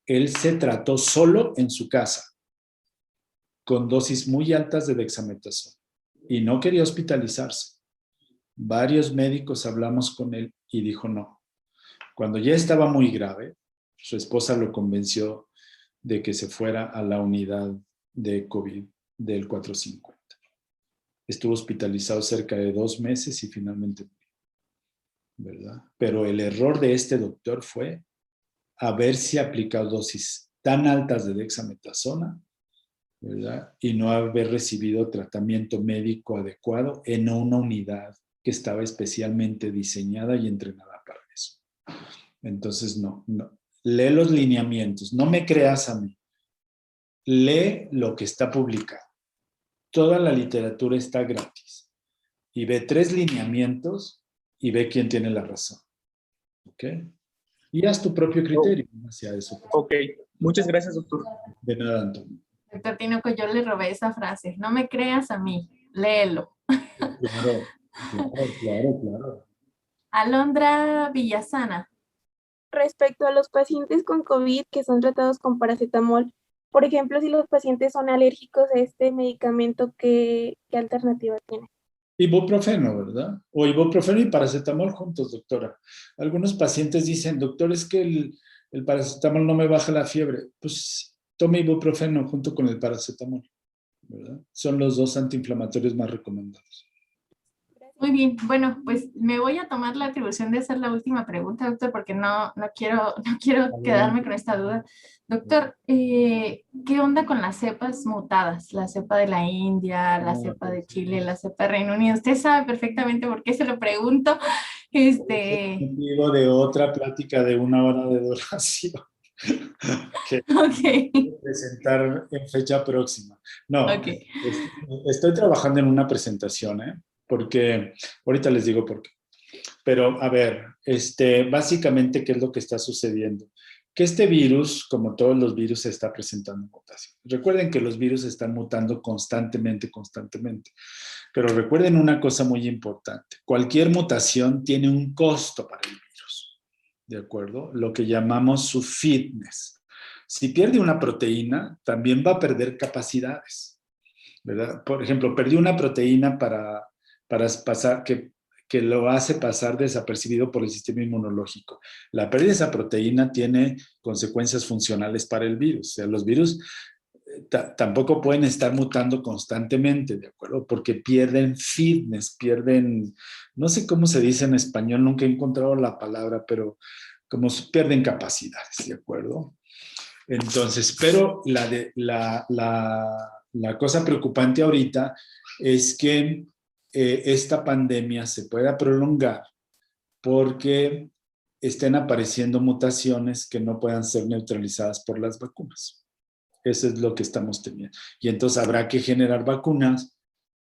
[SPEAKER 2] él se trató solo en su casa, con dosis muy altas de dexametasona, y no quería hospitalizarse. Varios médicos hablamos con él y dijo no. Cuando ya estaba muy grave, su esposa lo convenció de que se fuera a la unidad de COVID del 450. Estuvo hospitalizado cerca de 2 meses y finalmente murió, ¿verdad? Pero el error de este doctor fue haberse aplicado dosis tan altas de dexametasona, ¿verdad? Y no haber recibido tratamiento médico adecuado en una unidad que estaba especialmente diseñada y entrenada para eso. Entonces, no. Lee los lineamientos, no me creas a mí. Lee lo que está publicado. Toda la literatura está gratis. Y ve 3 lineamientos y ve quién tiene la razón. ¿Ok? Y haz tu propio criterio hacia eso.
[SPEAKER 8] Ok, muchas gracias, doctor.
[SPEAKER 2] De nada, Antonio.
[SPEAKER 1] Doctor Tinoco, yo le robé esa frase. No me creas a mí, léelo.
[SPEAKER 2] Claro.
[SPEAKER 1] Alondra Villasana.
[SPEAKER 9] Respecto a los pacientes con COVID que son tratados con paracetamol, por ejemplo, si los pacientes son alérgicos a este medicamento, ¿qué alternativa tiene?
[SPEAKER 2] Ibuprofeno, ¿verdad? O ibuprofeno y paracetamol juntos, doctora. Algunos pacientes dicen, doctor, es que el paracetamol no me baja la fiebre. Pues tome ibuprofeno junto con el paracetamol, ¿verdad? Son los 2 antiinflamatorios más recomendados.
[SPEAKER 1] Muy bien, bueno, pues me voy a tomar la atribución de hacer la última pregunta, doctor, porque no quiero quedarme con esta duda. Doctor, ¿qué onda con las cepas mutadas? La cepa de la India, la cepa de Chile, la cepa de Reino Unido. Usted sabe perfectamente por qué se lo pregunto.
[SPEAKER 2] Motivo de otra plática de 1 hora de duración. Que presentar en fecha próxima. No,
[SPEAKER 1] okay.
[SPEAKER 2] Estoy trabajando en una presentación, porque ahorita les digo por qué. Pero a ver, básicamente, ¿qué es lo que está sucediendo? Que este virus, como todos los virus, se está presentando mutaciones. Recuerden que los virus están mutando constantemente. Pero recuerden una cosa muy importante. Cualquier mutación tiene un costo para el virus, ¿de acuerdo? Lo que llamamos su fitness. Si pierde una proteína, también va a perder capacidades, ¿verdad? Por ejemplo, perdió una proteína para pasar, que lo hace pasar desapercibido por el sistema inmunológico. La pérdida de esa proteína tiene consecuencias funcionales para el virus. O sea, los virus tampoco pueden estar mutando constantemente, ¿de acuerdo? Porque pierden fitness, no sé cómo se dice en español, nunca he encontrado la palabra, pero como pierden capacidades, ¿de acuerdo? Entonces, pero la cosa preocupante ahorita es que esta pandemia se pueda prolongar porque estén apareciendo mutaciones que no puedan ser neutralizadas por las vacunas. Eso es lo que estamos temiendo. Y entonces habrá que generar vacunas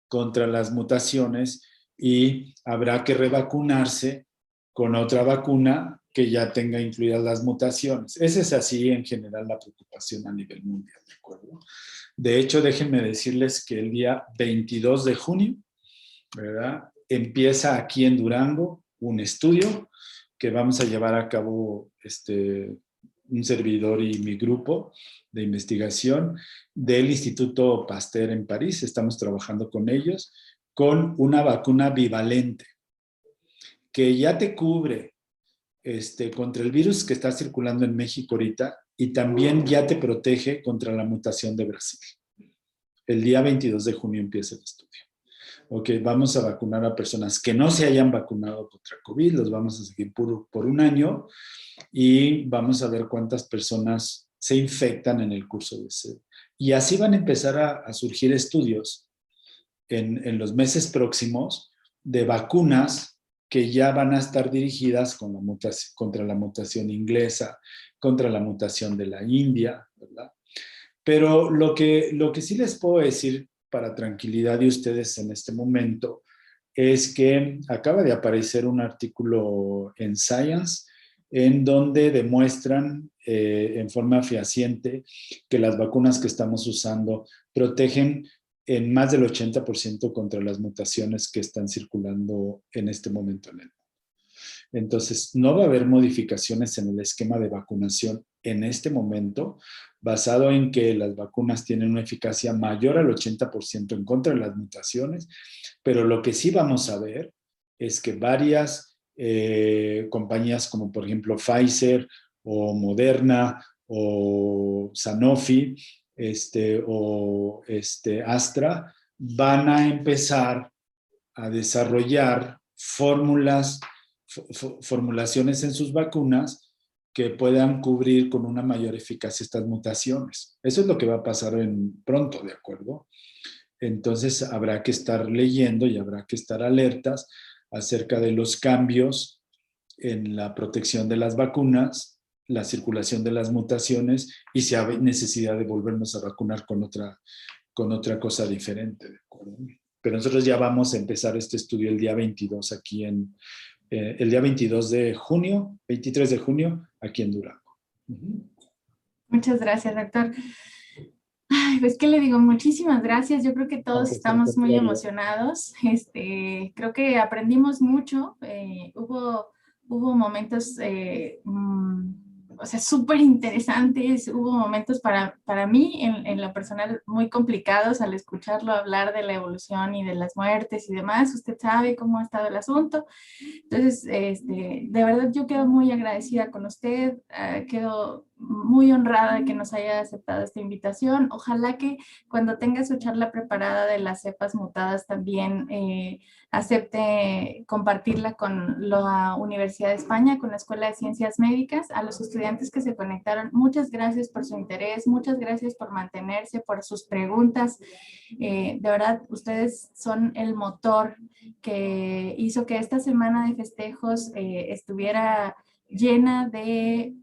[SPEAKER 2] contra las mutaciones y habrá que revacunarse con otra vacuna que ya tenga incluidas las mutaciones. Esa es así en general la preocupación a nivel mundial, ¿de acuerdo? De hecho, déjenme decirles que el día 22 de junio, ¿verdad?, empieza aquí en Durango un estudio que vamos a llevar a cabo un servidor y mi grupo de investigación del Instituto Pasteur en París. Estamos trabajando con ellos con una vacuna bivalente que ya te cubre contra el virus que está circulando en México ahorita y también ya te protege contra la mutación de Brasil. El día 22 de junio empieza el estudio. Ok, vamos a vacunar a personas que no se hayan vacunado contra COVID, los vamos a seguir por 1 año y vamos a ver cuántas personas se infectan en el curso de ese. Y así van a empezar a surgir estudios en los meses próximos de vacunas que ya van a estar dirigidas con contra la mutación inglesa, contra la mutación de la India, ¿verdad? Pero lo que sí les puedo decir para tranquilidad de ustedes en este momento es que acaba de aparecer un artículo en Science en donde demuestran en forma fehaciente que las vacunas que estamos usando protegen en más del 80% contra las mutaciones que están circulando en este momento en el mundo. Entonces, no va a haber modificaciones en el esquema de vacunación en este momento, basado en que las vacunas tienen una eficacia mayor al 80% en contra de las mutaciones, pero lo que sí vamos a ver es que varias compañías como por ejemplo Pfizer o Moderna o Sanofi Astra van a empezar a desarrollar formulaciones en sus vacunas que puedan cubrir con una mayor eficacia estas mutaciones. Eso es lo que va a pasar pronto, ¿de acuerdo? Entonces habrá que estar leyendo y habrá que estar alertas acerca de los cambios en la protección de las vacunas, la circulación de las mutaciones y si hay necesidad de volvernos a vacunar con otra cosa diferente, ¿de acuerdo? Pero nosotros ya vamos a empezar este estudio el día 22 aquí el día 22 de junio, 23 de junio, aquí en Durango.
[SPEAKER 1] Muchas gracias, doctor. Ay, pues, ¿qué le digo? Muchísimas gracias. Yo creo que todos estamos muy emocionados. Creo que aprendimos mucho. Hubo momentos, o sea, súper interesantes. Hubo momentos para mí, en lo personal, muy complicados al escucharlo hablar de la evolución y de las muertes y demás. Usted sabe cómo ha estado el asunto. Entonces, de verdad yo quedo muy agradecida con usted, quedo muy honrada de que nos haya aceptado esta invitación. Ojalá que cuando tenga su charla preparada de las cepas mutadas también acepte compartirla con la Universidad de España, con la Escuela de Ciencias Médicas. A los estudiantes que se conectaron, muchas gracias por su interés, muchas gracias por mantenerse, por sus preguntas. De verdad, ustedes son el motor que hizo que esta semana de festejos estuviera llena de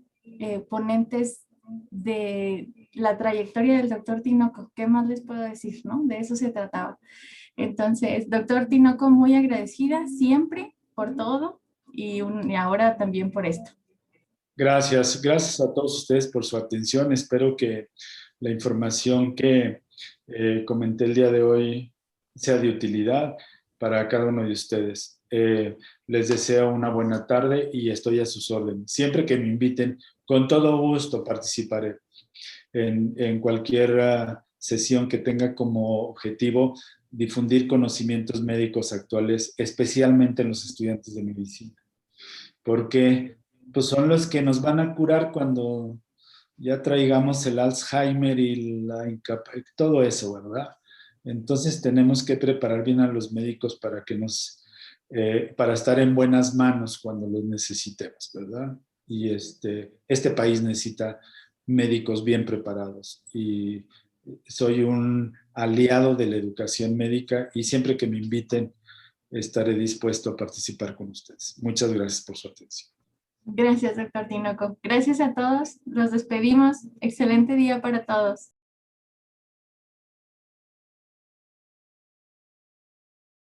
[SPEAKER 1] ponentes de la trayectoria del doctor Tinoco. ¿Qué más les puedo decir, no? De eso se trataba. Entonces, doctor Tinoco, muy agradecida siempre por todo y ahora también por esto.
[SPEAKER 2] Gracias a todos ustedes por su atención. Espero que la información que comenté el día de hoy sea de utilidad para cada uno de ustedes. Les deseo una buena tarde y estoy a sus órdenes. Siempre que me inviten, con todo gusto participaré en cualquier sesión que tenga como objetivo difundir conocimientos médicos actuales, especialmente en los estudiantes de medicina. Porque pues, son los que nos van a curar cuando ya traigamos el Alzheimer y todo eso, ¿verdad? Entonces tenemos que preparar bien a los médicos para que para estar en buenas manos cuando los necesitemos, ¿verdad? Y este país necesita médicos bien preparados y soy un aliado de la educación médica y siempre que me inviten estaré dispuesto a participar con ustedes. Muchas gracias por su atención.
[SPEAKER 1] Gracias, doctor Tinoco. Gracias a todos. Los despedimos. Excelente día para todos.